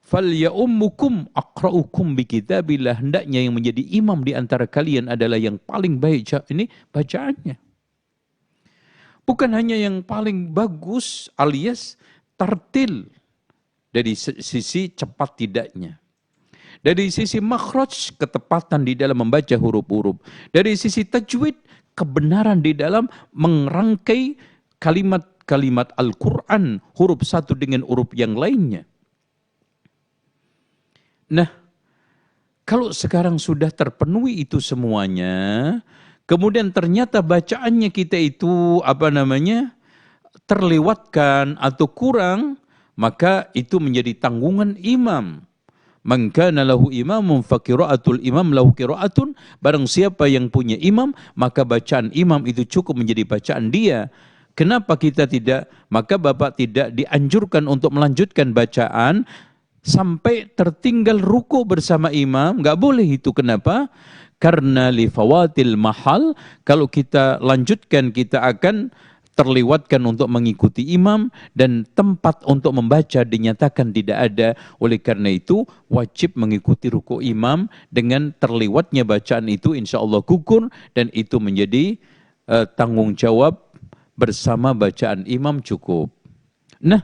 فَلْيَأُمُّكُمْ أَقْرَأُكُمْ بِكِتَابِلَّهِ. Hendaknya yang menjadi imam di antara kalian adalah yang paling baik ini bacaannya. Bukan hanya yang paling bagus alias tartil dari sisi cepat tidaknya. Dari sisi makhraj, ketepatan di dalam membaca huruf-huruf. Dari sisi tajwid, kebenaran di dalam merangkai kalimat-kalimat Al-Quran, huruf satu dengan huruf yang lainnya. Nah, kalau sekarang sudah terpenuhi itu semuanya, kemudian ternyata bacaannya kita itu terlewatkan atau kurang, maka itu menjadi tanggungan imam. Man kana lahu imamun fa qiraatul imam lahu qiraatun. Barang siapa yang punya imam, maka bacaan imam itu cukup menjadi bacaan dia. Kenapa kita tidak? Maka Bapak tidak dianjurkan untuk melanjutkan bacaan sampai tertinggal ruku bersama imam, nggak boleh itu. Kenapa? Karena li fawatil mahal, kalau kita lanjutkan kita akan terlewatkan untuk mengikuti imam dan tempat untuk membaca dinyatakan tidak ada. Oleh karena itu wajib mengikuti ruku imam. Dengan terlewatnya bacaan itu insya Allah gugur dan itu menjadi tanggung jawab bersama bacaan imam cukup. Nah,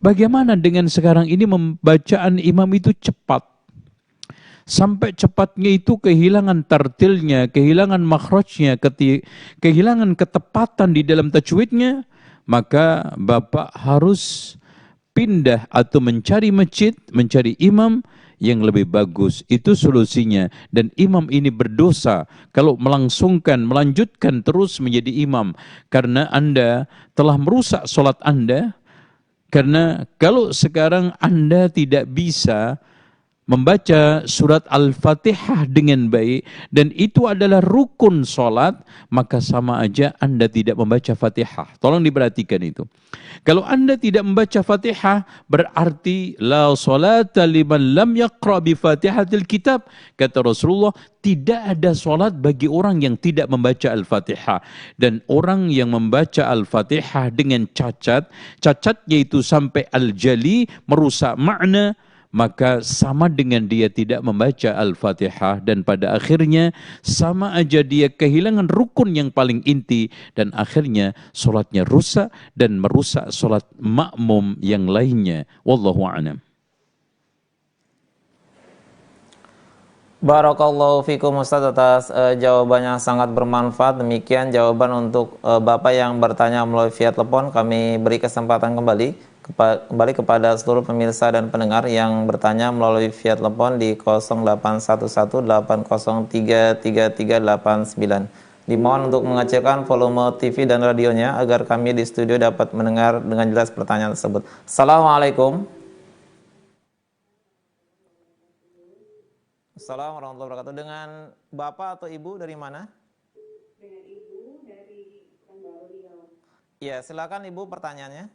bagaimana dengan sekarang ini bacaan imam itu cepat? Sampai cepatnya itu kehilangan tartilnya, kehilangan makhrajnya, kehilangan ketepatan di dalam tajwidnya, maka Bapak harus pindah atau mencari masjid, mencari imam yang lebih bagus. Itu solusinya. Dan imam ini berdosa kalau melanjutkan terus menjadi imam. Karena Anda telah merusak sholat Anda. Karena kalau sekarang Anda tidak bisa membaca surat Al-Fatihah dengan baik, dan itu adalah rukun sholat, maka sama aja Anda tidak membaca Fatihah. Tolong diperhatikan itu. Kalau Anda tidak membaca Fatihah, berarti la sholata liman lam yaqra bi Fatihatil kitab. Kata Rasulullah, tidak ada sholat bagi orang yang tidak membaca Al-Fatihah. Dan orang yang membaca Al-Fatihah dengan cacatnya itu sampai al-jali, merusak makna, maka sama dengan dia tidak membaca Al-Fatihah, dan pada akhirnya sama aja dia kehilangan rukun yang paling inti, dan akhirnya solatnya rusak dan merusak solat makmum yang lainnya. Wallahu a'lam. Barakallahu fikum Ustaz atas jawabannya sangat bermanfaat. Demikian jawaban untuk Bapak yang bertanya melalui via telepon. Kami beri kesempatan kembali kembali kepada seluruh pemirsa dan pendengar yang bertanya melalui via telepon di 081180333389. Dimohon untuk mengecilkan volume TV dan radionya agar kami di studio dapat mendengar dengan jelas pertanyaan tersebut. Assalamualaikum. Assalamualaikum warahmatullahi wabarakatuh. Dengan Bapak atau Ibu dari mana? Dengan Ibu dari Pekanbaru Riau. Ya, silakan Ibu pertanyaannya.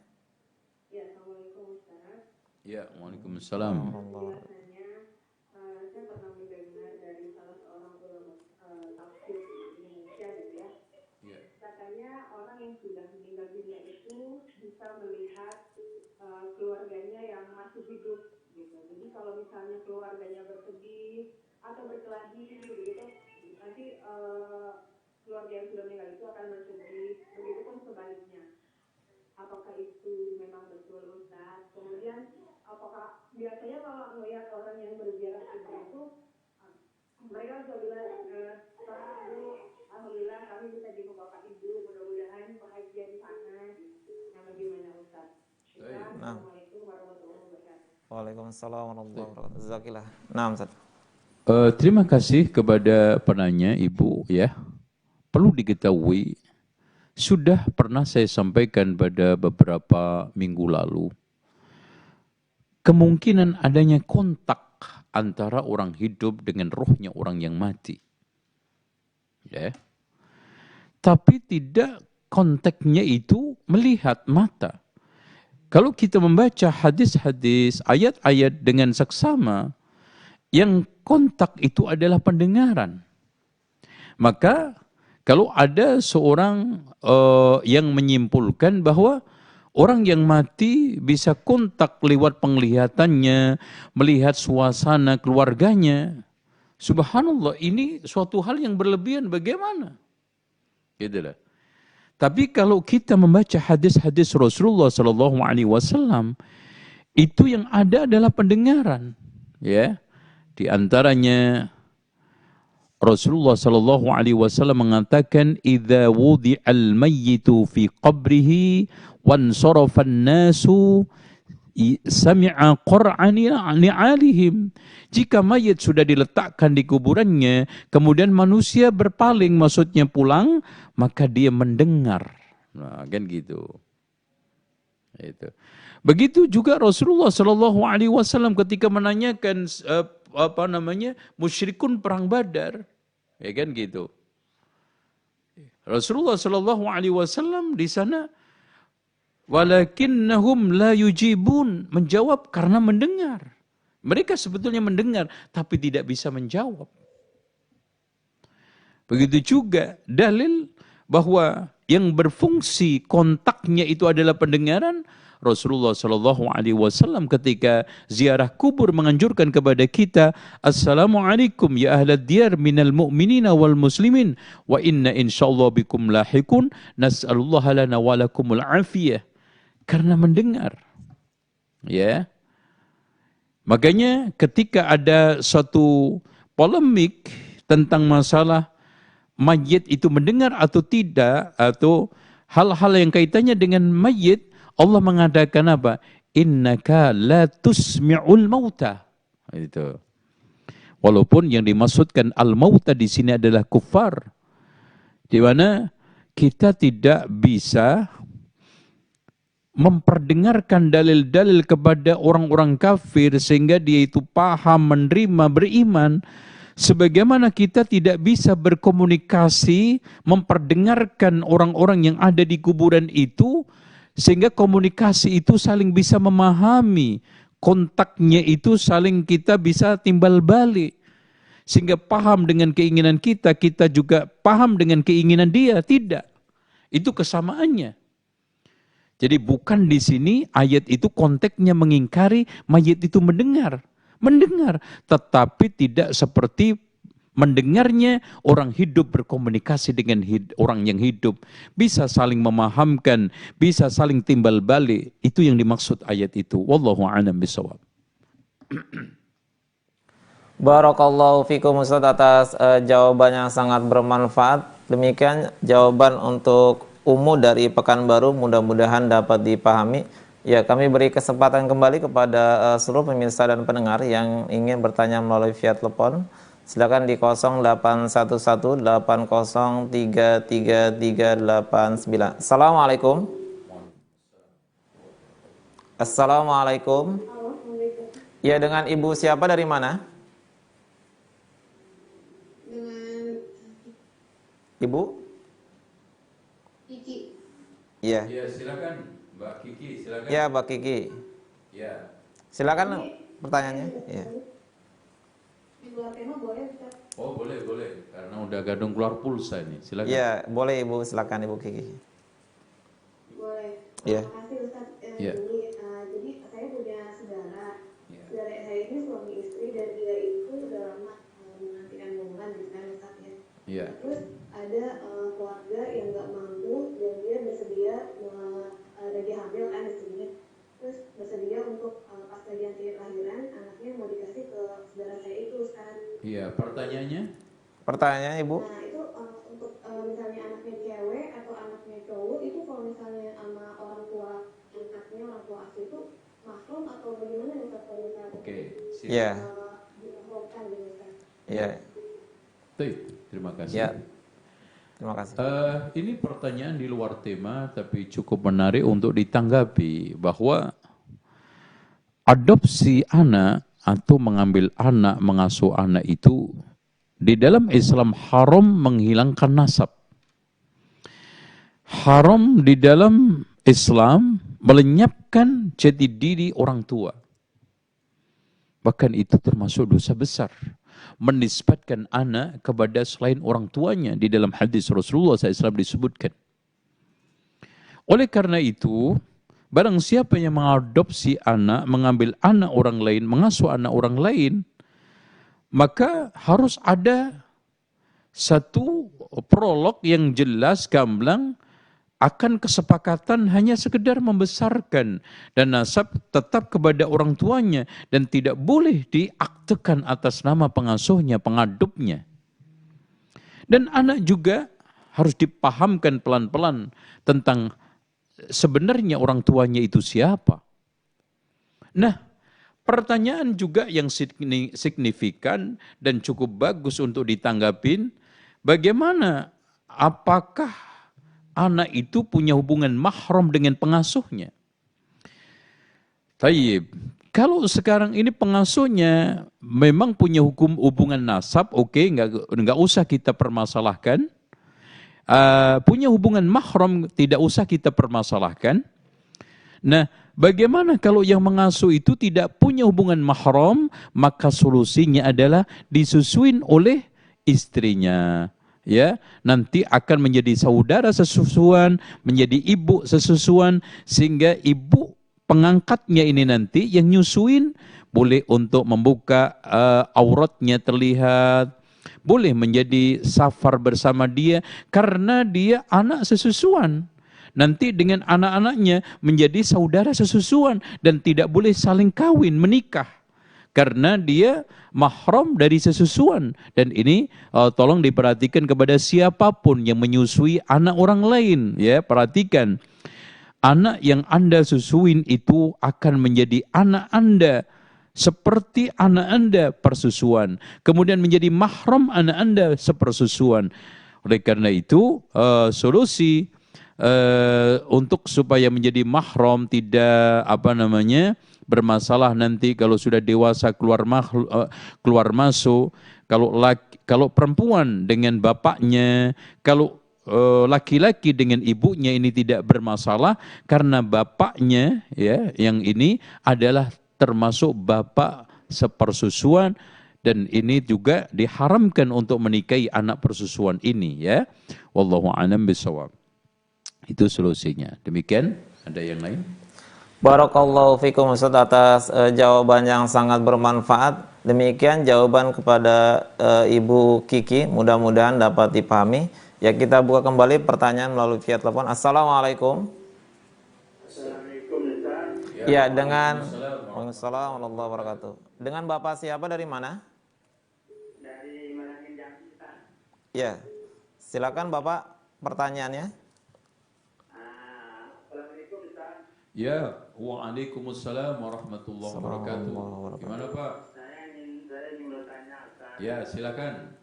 Ya, Assalamualaikum Ustaz. Ya, waalaikumsalam. Biasanya saya pernah mendengar dari salah seorang ulama tafsir di Indonesia gitu ya. Ya. Katanya orang yang sudah meninggal dunia itu bisa melihat keluarganya yang masih hidup gitu. Jadi kalau misalnya keluarganya bersedih atau berkelahi begitu, nanti keluarga yang sudah meninggal itu akan bersedih. Begitupun sebaliknya. Apakah itu memang betul Ustaz? Kemudian apakah biasanya kalau melihat orang yang berziarah itu mereka juga bilang Pak, Bu, alhamdulillah kami bisa jenguk Bapak Ibu, mudah-mudahan bahagia di sana. Nah, bagaimana Ustaz? Assalamualaikum warahmatullahi wabarakatuh. Waalaikumsalam warahmatullahi wabarakatuh. Jazakillah. Nah, Ustaz. Terima kasih kepada penanya Ibu ya. Perlu diketahui, sudah pernah saya sampaikan pada beberapa minggu lalu, kemungkinan adanya kontak antara orang hidup dengan rohnya orang yang mati. Ya. Tapi tidak kontaknya itu melihat mata. Kalau kita membaca hadis-hadis, ayat-ayat dengan saksama, yang kontak itu adalah pendengaran. Maka kalau ada seorang yang menyimpulkan bahwa orang yang mati bisa kontak lewat penglihatannya, melihat suasana keluarganya, subhanallah, ini suatu hal yang berlebihan bagaimana? Gitulah. Tapi kalau kita membaca hadis-hadis Rasulullah SAW, itu yang ada adalah pendengaran, ya. Di antaranya Rasulullah SAW mengatakan, "Idza wudi'al mayyitu fi qabrihi wansarafa an-nasu sami'a qur'ani ni'alihim." Jika mayit sudah diletakkan di kuburannya, kemudian manusia berpaling, maksudnya pulang, maka dia mendengar. Nah, kan gitu. Itu. Begitu juga Rasulullah SAW ketika menanyakan musyrikun perang Badar, ya kan gitu. Rasulullah SAW di sana, walakinnahum la yujibun, menjawab karena mendengar. Mereka sebetulnya mendengar, tapi tidak bisa menjawab. Begitu juga dalil bahwa yang berfungsi kontaknya itu adalah pendengaran. Rasulullah SAW ketika ziarah kubur menganjurkan kepada kita, Assalamualaikum ya ahlad diyar minal mu'minina wal muslimin wa inna insyaallah bikum lahikun nas'alullah lana walakumul afiyah. Karena mendengar. Ya. Makanya ketika ada suatu polemik tentang masalah mayit itu mendengar atau tidak, atau hal-hal yang kaitannya dengan mayit, Allah mengatakan apa? Innaka la tusmi'ul mauta. Itu. Walaupun yang dimaksudkan al-mauta di sini adalah kufar. Di mana kita tidak bisa memperdengarkan dalil-dalil kepada orang-orang kafir sehingga dia itu paham, menerima, beriman. Sebagaimana kita tidak bisa berkomunikasi, memperdengarkan orang-orang yang ada di kuburan itu, sehingga komunikasi itu saling bisa memahami, kontaknya itu saling kita bisa timbal balik. Sehingga paham dengan keinginan kita, kita juga paham dengan keinginan dia. Tidak. Itu kesamaannya. Jadi bukan di sini ayat itu konteksnya mengingkari mayit itu mendengar. Mendengar, tetapi tidak seperti mendengarnya orang hidup berkomunikasi dengan orang yang hidup. Bisa saling memahamkan, bisa saling timbal balik. Itu yang dimaksud ayat itu. Wallahu a'lam bishawab. Barakallahu fikum Ustaz atas jawaban yang sangat bermanfaat. Demikian jawaban untuk Umu dari Pekanbaru, mudah-mudahan dapat dipahami. Ya, kami beri kesempatan kembali kepada seluruh pemirsa dan pendengar yang ingin bertanya melalui via telepon. Silakan di 0811-80333389. Assalamualaikum. Assalamualaikum. Ya, dengan Ibu siapa dari mana? Dengan Ibu? Kiki. Iya. Ya, silakan Mbak Kiki, silakan. Ya, Mbak Kiki. Ya. Silakan pertanyaannya. Ya. Di luar tema boleh Ustaz? Oh, boleh, karena udah gadung keluar pulsa ini. Silakan. Ya, boleh Ibu, silakan Ibu Kiki. Boleh. Ya. Terima kasih Ustaz. Ya. Jadi saya punya saudara. Ya. Saudara saya ini suami istri dan dia itu udah lama menanti kandungan gitu kan Ustaz ya. Ya. Terus ada keluarga yang nggak mampu dan dia bersedia lagi hamil kan istrinya. Terus bersedia untuk pas lagi nanti lahiran anaknya mau dikasih ke saudara saya itu sekarang. Iya, pertanyaannya? Pertanyaannya Ibu? Nah itu untuk misalnya anaknya cewek atau anaknya cowok itu kalau misalnya sama orang tua angkatnya orang tua asli itu mahrum atau bagaimana nih Ustaz kalau misalnya Oke, Iya. dimahramkan gitu Ustaz. Iya. Terima kasih. Ya. Terima kasih. Ini pertanyaan di luar tema tapi cukup menarik untuk ditanggapi bahwa adopsi anak atau mengambil anak, mengasuh anak itu di dalam Islam haram menghilangkan nasab. Haram di dalam Islam melenyapkan jati diri orang tua. Bahkan itu termasuk dosa besar. Menisbatkan anak kepada selain orang tuanya. Di dalam hadis Rasulullah SAW disebutkan. Oleh karena itu, barang siapa yang mengadopsi anak, mengambil anak orang lain, mengasuh anak orang lain, maka harus ada satu prolog yang jelas, gamblang, akan kesepakatan hanya sekedar membesarkan dan nasab tetap kepada orang tuanya dan tidak boleh diaktekan atas nama pengasuhnya, pengadopnya. Dan anak juga harus dipahamkan pelan-pelan tentang sebenarnya orang tuanya itu siapa. Nah, pertanyaan juga yang signifikan dan cukup bagus untuk ditanggapin, bagaimana apakah anak itu punya hubungan mahram dengan pengasuhnya? Tayyib. Kalau sekarang ini pengasuhnya memang punya hubungan nasab, oke, nggak usah kita permasalahkan. Punya hubungan mahram tidak usah kita permasalahkan. Nah, bagaimana kalau yang mengasuh itu tidak punya hubungan mahram, maka solusinya adalah disusuin oleh istrinya. Ya, nanti akan menjadi saudara sesusuan, menjadi ibu sesusuan, sehingga ibu pengangkatnya ini nanti yang nyusuin boleh untuk membuka auratnya terlihat, boleh menjadi safar bersama dia karena dia anak sesusuan. Nanti dengan anak-anaknya menjadi saudara sesusuan dan tidak boleh saling kawin, menikah. Karena dia mahram dari sesusuan. Dan ini tolong diperhatikan kepada siapapun yang menyusui anak orang lain. Ya, perhatikan. Anak yang Anda susuin itu akan menjadi anak Anda. Seperti anak Anda persusuan. Kemudian menjadi mahram anak Anda sepersusuan. Oleh karena itu, solusi untuk supaya menjadi mahram tidak bermasalah nanti kalau sudah dewasa keluar masuk, kalau perempuan dengan bapaknya, kalau laki-laki dengan ibunya ini tidak bermasalah karena bapaknya ya yang ini adalah termasuk bapak sepersusuan dan ini juga diharamkan untuk menikahi anak persusuan ini ya. Wallahu a'lam bishawab. Itu solusinya. Demikian, ada yang lain? Barakallahu fikum Ustaz atas jawaban yang sangat bermanfaat. Demikian jawaban kepada Ibu Kiki, mudah-mudahan dapat dipahami. Ya, kita buka kembali pertanyaan melalui via telepon. Assalamualaikum. Assalamualaikum Ustaz. Ya, dengan Waalaikumsalam warahmatullahi wabarakatuh. Dengan Bapak siapa dari mana? Dari Malangin Jambi Ustaz. Ya. Silakan Bapak pertanyaannya. Assalamualaikum Ustaz. Ya, waalaikumsalam warahmatullahi wabarakatuh. Gimana Pak? Saya ingin bertanya, Ustaz. Ya, silakan.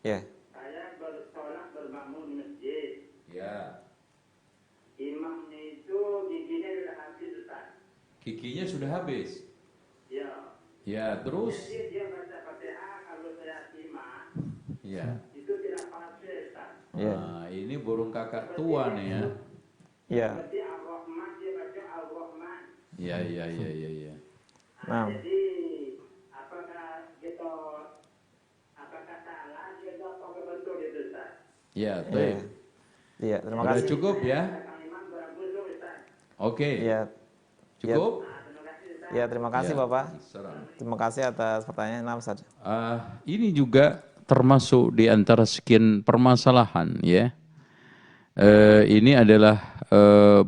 Ya. Saya bersolat bermakmum di masjid. Ya, Imamnya itu giginya sudah habis, Ustaz. giginya sudah habis. Ya. Ya, terus? Jadi dia baca Fatihah kalau saya simak. Ya. Itu tidak fase, Ustaz. Ya. Nah, ini burung kakak tua nih ya. Ya. Berarti Ar-Rahman dia baca Ar-Rahman. Ya. Nah. Jadi apakah gitu apakah salah gitu apa betul itu, Ustaz? Ya, baik. Iya, terima Sudah kasih. cukup ya? Kang Imam betul, Ustaz. Oke. Iya. Cukup? Terima kasih, Ustaz. Ya, terima kasih Ya, Bapak. salam. Terima kasih atas pertanyaan. Nah, Ustaz. Ini juga termasuk di antara sekian permasalahan ya. Ini adalah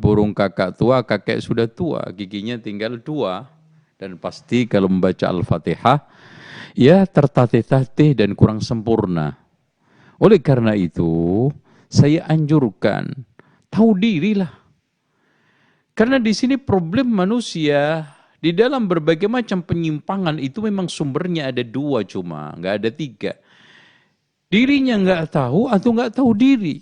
burung kakak tua, kakek sudah tua, giginya tinggal 2. Dan pasti kalau membaca Al-Fatihah, ya tertatih-tatih dan kurang sempurna. Oleh karena itu, saya anjurkan, tahu dirilah. Karena di sini problem manusia, di dalam berbagai macam penyimpangan itu memang sumbernya ada 2 cuma, nggak ada 3. Dirinya nggak tahu atau nggak tahu diri.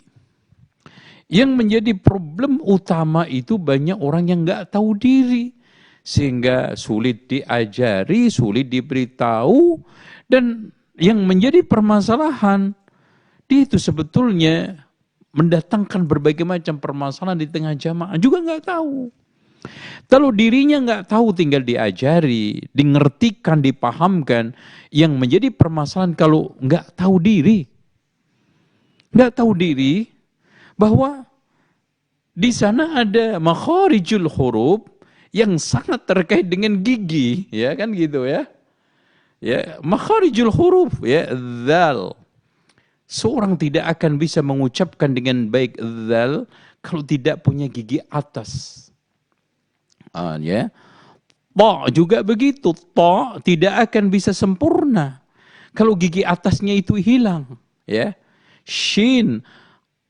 Yang menjadi problem utama itu banyak orang yang nggak tahu diri. Sehingga sulit diajari, sulit diberitahu. Dan yang menjadi permasalahan, dia itu sebetulnya mendatangkan berbagai macam permasalahan di tengah jamaah. Juga nggak tahu. Kalau dirinya nggak tahu tinggal diajari, dingertikan, dipahamkan. Yang menjadi permasalahan kalau nggak tahu diri. Nggak tahu diri, bahwa di sana ada makharijul huruf yang sangat terkait dengan gigi, ya kan gitu ya. Ya, makharijul huruf ya, dzal. Seorang tidak akan bisa mengucapkan dengan baik dzal kalau tidak punya gigi atas. Ya. Ta juga begitu, ta tidak akan bisa sempurna kalau gigi atasnya itu hilang, ya. Shin,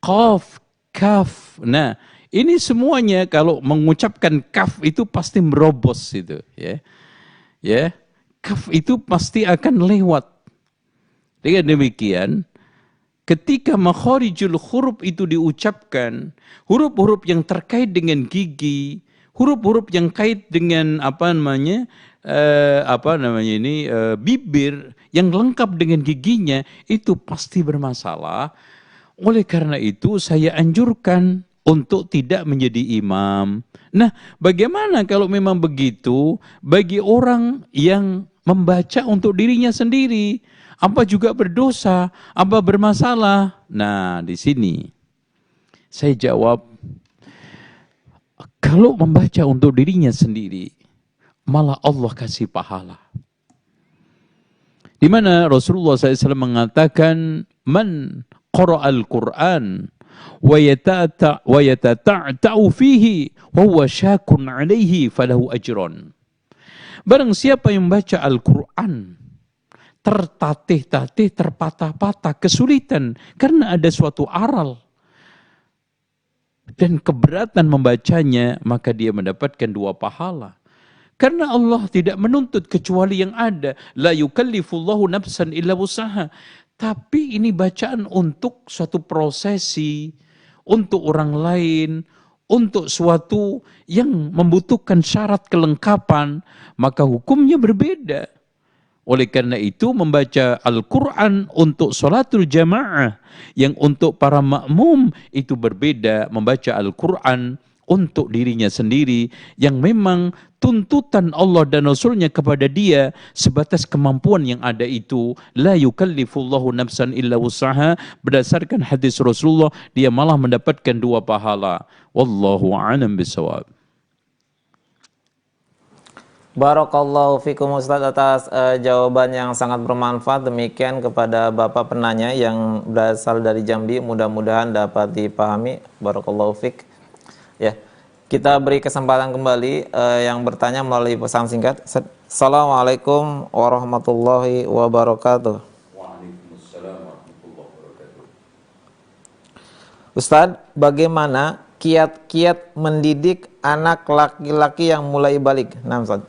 qaf, kaf. Nah, ini semuanya kalau mengucapkan kaf itu pasti merobos itu, ya. Ya, kaf itu pasti akan lewat. Dengan demikian, ketika makharijul huruf itu diucapkan, huruf-huruf yang terkait dengan gigi, huruf-huruf yang kait dengan bibir yang lengkap dengan giginya itu pasti bermasalah. Oleh karena itu saya anjurkan untuk tidak menjadi imam. Nah, bagaimana kalau memang begitu bagi orang yang membaca untuk dirinya sendiri? Apa juga berdosa? Apa bermasalah? Nah, di sini saya jawab, kalau membaca untuk dirinya sendiri, malah Allah kasih pahala. Di mana Rasulullah SAW mengatakan, man qara'al Qur'an wa yatata'ta'u fihi wa huwa syakun 'alaihi falahu ajran. Barang siapa yang membaca Al-Qur'an tertatih-tatih, terpatah-patah, kesulitan karena ada suatu aral dan keberatan membacanya, maka dia mendapatkan 2 pahala. Karena Allah tidak menuntut kecuali yang ada. La yukallifullahu nafsan illa wus'aha. Tapi ini bacaan untuk suatu prosesi, untuk orang lain, untuk suatu yang membutuhkan syarat kelengkapan, maka hukumnya berbeda. Oleh karena itu membaca Al-Quran untuk sholatul jamaah, yang untuk para makmum itu berbeda membaca Al-Quran untuk dirinya sendiri, yang memang tuntutan Allah dan Rasulnya kepada dia sebatas kemampuan yang ada itu. La yukallifullahu nafsan illa wus'aha. Berdasarkan hadis Rasulullah, dia malah mendapatkan 2 pahala. Wallahu a'lam bishawab. Barakallahu fikum Ustaz atas jawaban yang sangat bermanfaat. Demikian kepada Bapak penanya yang berasal dari Jambi, mudah-mudahan dapat dipahami. Barakallahu fik. Ya. Kita beri kesempatan kembali yang bertanya melalui pesan singkat. Assalamualaikum warahmatullahi wabarakatuh. Waalaikumsalam warahmatullahi wabarakatuh. Ustaz, bagaimana kiat-kiat mendidik anak laki-laki yang mulai balik? Nah, Ustaz.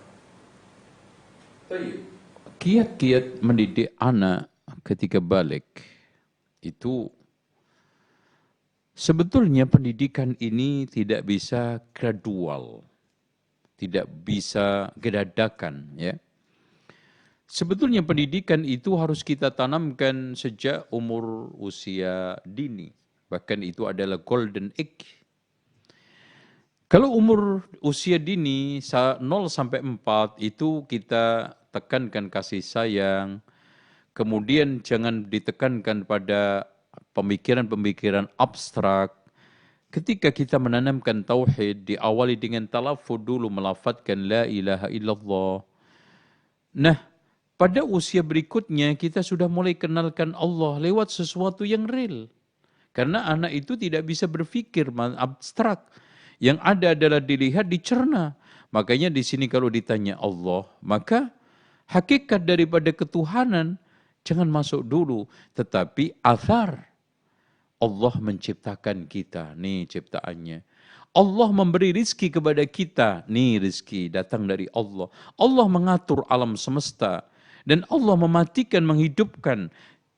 Kiat-kiat mendidik anak ketika balik itu sebetulnya pendidikan ini tidak bisa gradual, tidak bisa gedadakan, ya. Sebetulnya pendidikan itu harus kita tanamkan sejak umur usia dini. Bahkan itu adalah golden age. Kalau umur usia dini 0 sampai 4 itu kita tekankan kasih sayang. Kemudian jangan ditekankan pada pemikiran-pemikiran abstrak. Ketika kita menanamkan tauhid, diawali dengan talaffuz dulu, melafadzkan la ilaha illallah. Nah, pada usia berikutnya kita sudah mulai kenalkan Allah lewat sesuatu yang real. Karena anak itu tidak bisa berpikir abstrak. Yang ada adalah dilihat, dicerna. Makanya di sini kalau ditanya Allah, maka hakikat daripada ketuhanan jangan masuk dulu. Tetapi athar. Allah menciptakan kita, nih ciptaannya. Allah memberi rizki kepada kita, nih rizki datang dari Allah. Allah mengatur alam semesta. Dan Allah mematikan, menghidupkan.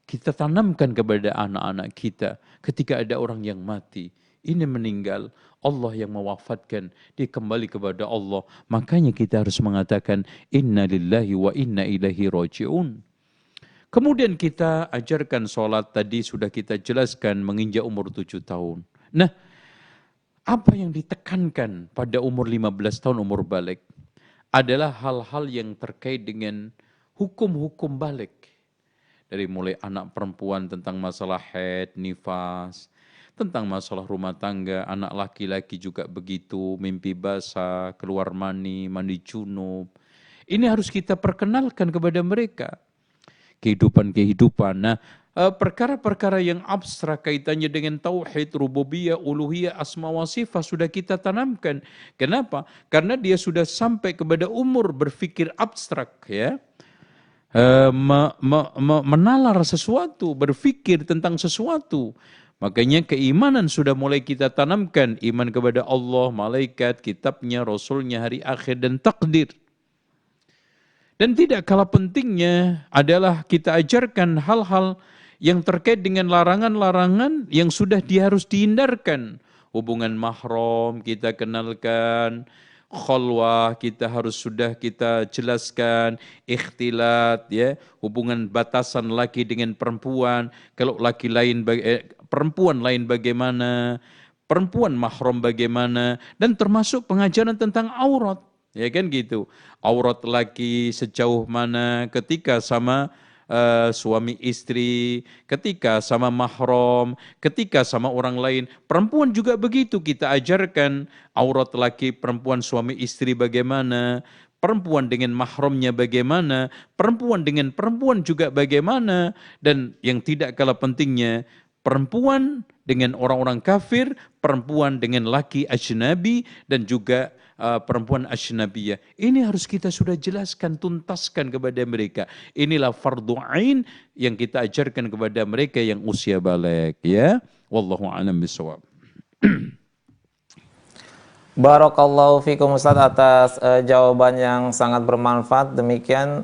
Kita tanamkan kepada anak-anak kita. Ketika ada orang yang mati, ini meninggal, Allah yang mewafatkan, dia kembali kepada Allah. Makanya kita harus mengatakan, inna lillahi wa inna ilaihi raji'un. Kemudian kita ajarkan sholat, tadi sudah kita jelaskan, menginjak umur 7 tahun. Nah, apa yang ditekankan pada umur 15 tahun, umur balik, adalah hal-hal yang terkait dengan hukum-hukum balik. Dari mulai anak perempuan tentang masalah haid, nifas, tentang masalah rumah tangga, anak laki-laki juga begitu, mimpi basah, keluar mani, mandi junub. Ini harus kita perkenalkan kepada mereka. Kehidupan-kehidupan. Nah, perkara-perkara yang abstrak kaitannya dengan tauhid, rububiyah, uluhiyah, asma wa sifat sudah kita tanamkan. Kenapa? Karena dia sudah sampai kepada umur berpikir abstrak, ya. Menalar sesuatu, berpikir tentang sesuatu. Makanya keimanan sudah mulai kita tanamkan. Iman kepada Allah, malaikat, kitabnya, rasulnya, hari akhir, dan takdir. Dan tidak kalah pentingnya adalah kita ajarkan hal-hal yang terkait dengan larangan-larangan yang sudah harus dihindarkan. Hubungan mahram kita kenalkan, khalwah kita jelaskan, ikhtilat, ya, hubungan batasan laki dengan perempuan, kalau laki lain perempuan lain bagaimana, perempuan mahram bagaimana, dan termasuk pengajaran tentang aurat, ya kan gitu. Aurat laki sejauh mana ketika sama suami istri, ketika sama mahram, ketika sama orang lain. Perempuan juga begitu, kita ajarkan aurat laki, perempuan suami istri bagaimana, perempuan dengan mahramnya bagaimana, perempuan dengan perempuan juga bagaimana, dan yang tidak kalah pentingnya, perempuan dengan orang-orang kafir, perempuan dengan laki ajnabi, dan juga perempuan ajnabiyah. Ini harus kita sudah jelaskan, tuntaskan kepada mereka. Inilah fardu ain yang kita ajarkan kepada mereka yang usia balik, ya. Wallahu a'lam bishawab. Barakallahu fikum Ustaz atas jawaban yang sangat bermanfaat. Demikian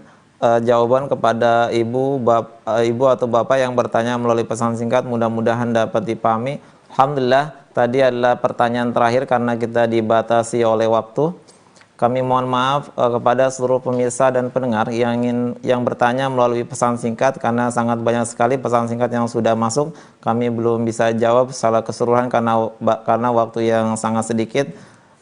jawaban kepada ibu atau bapak yang bertanya melalui pesan singkat, mudah-mudahan dapat dipahami. Alhamdulillah, tadi adalah pertanyaan terakhir karena kita dibatasi oleh waktu. Kami mohon maaf kepada seluruh pemirsa dan pendengar yang bertanya melalui pesan singkat, karena sangat banyak sekali pesan singkat yang sudah masuk. Kami belum bisa jawab secara keseluruhan karena waktu yang sangat sedikit.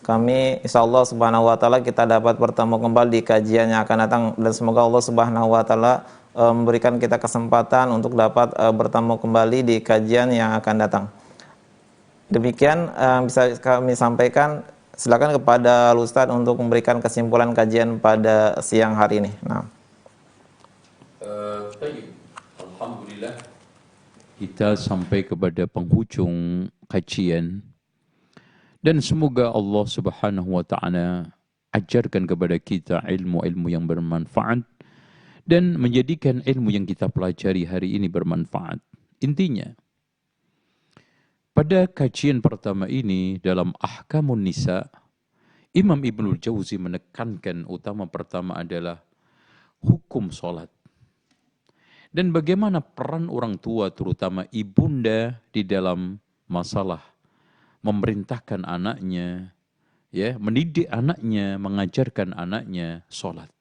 Kami insyaallah subhanahu wa ta'ala kita dapat bertemu kembali di kajian yang akan datang, dan semoga Allah subhanahu wa ta'ala memberikan kita kesempatan untuk dapat bertemu kembali di kajian yang akan datang. Demikian bisa kami sampaikan. Silakan kepada Ustaz untuk memberikan kesimpulan kajian pada siang hari ini. Nah. Alhamdulillah, kita sampai kepada penghujung kajian, dan semoga Allah Subhanahu wa ta'ala ajarkan kepada kita ilmu-ilmu yang bermanfaat dan menjadikan ilmu yang kita pelajari hari ini bermanfaat. Intinya, pada kajian pertama ini dalam Ahkamun Nisa, Imam Ibnul Jauzi menekankan utama pertama adalah hukum sholat. Dan bagaimana peran orang tua, terutama ibunda, di dalam masalah memerintahkan anaknya, ya, mendidik anaknya, mengajarkan anaknya sholat.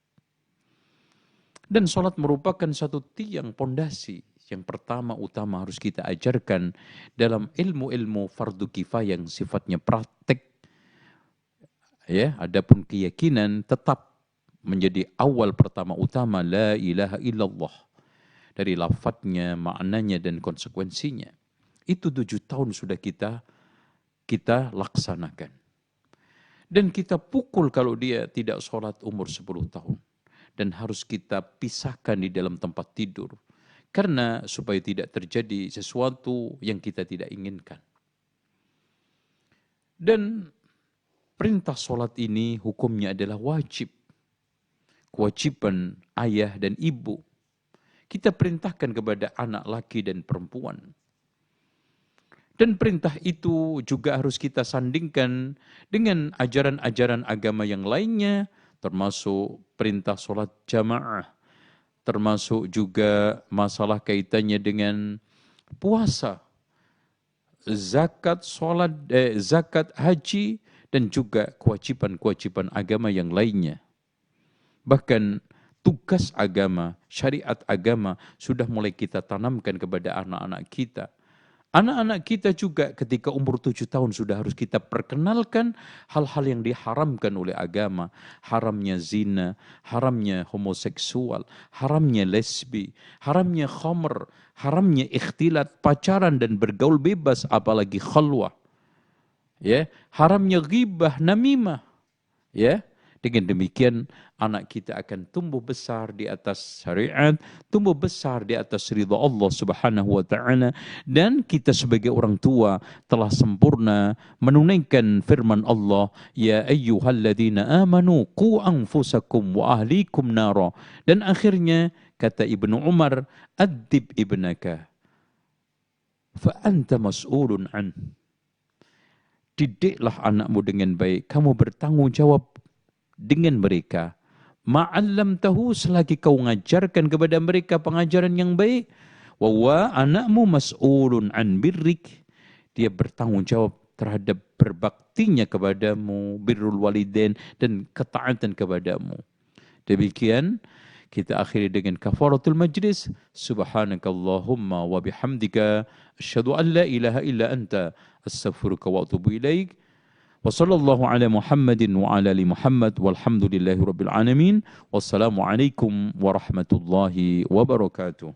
Dan sholat merupakan satu tiang pondasi yang pertama utama harus kita ajarkan dalam ilmu-ilmu fardu kifayah yang sifatnya praktek. Ya, adapun keyakinan tetap menjadi awal pertama utama la ilaha illallah. Dari lafadznya, maknanya, dan konsekuensinya. Itu 7 tahun sudah kita laksanakan. Dan kita pukul kalau dia tidak sholat umur 10 tahun. Dan harus kita pisahkan di dalam tempat tidur. Karena supaya tidak terjadi sesuatu yang kita tidak inginkan. Dan perintah sholat ini hukumnya adalah wajib. Kewajiban ayah dan ibu. Kita perintahkan kepada anak laki dan perempuan. Dan perintah itu juga harus kita sandingkan dengan ajaran-ajaran agama yang lainnya, termasuk perintah sholat jamaah, termasuk juga masalah kaitannya dengan puasa, zakat, zakat, haji, dan juga kewajiban-kewajiban agama yang lainnya. Bahkan tugas agama, syariat agama sudah mulai kita tanamkan kepada anak-anak kita. Anak-anak kita juga ketika umur 7 tahun sudah harus kita perkenalkan hal-hal yang diharamkan oleh agama. Haramnya zina, haramnya homoseksual, haramnya lesbi, haramnya khamr, haramnya ikhtilat, pacaran dan bergaul bebas, apalagi khalwah. Ya, haramnya ghibah, namimah. Ya, dengan demikian anak kita akan tumbuh besar di atas syariat, tumbuh besar di atas ridha Allah Subhanahu wa taala, dan kita sebagai orang tua telah sempurna menunaikan firman Allah, ya ayyuhalladzina amanu qu anfusakum wa ahlikum nara. Dan akhirnya kata Ibnu Umar, addib ibnaka fa anta mas'ulun an. Didiklah anakmu dengan baik, kamu bertanggung jawab dengan mereka. Ma'allam tahu, selagi kau mengajarkan kepada mereka pengajaran yang baik. Wa anakmu mas'ulun an birrik. Dia bertanggung jawab terhadap berbaktinya kepadamu, birrul walidain, dan ketaatan kepadamu. Demikian kita akhiri dengan kafaratul majlis. Subhanakallahumma wa bihamdika asyhadu an la ilaha illa anta astaghfiruka wa atubu ilaik. Wa sallallahu ala Muhammadin wa ala ali Muhammad walhamdulillahi rabbil alamin. Wassalamu alaikum warahmatullahi wabarakatuh.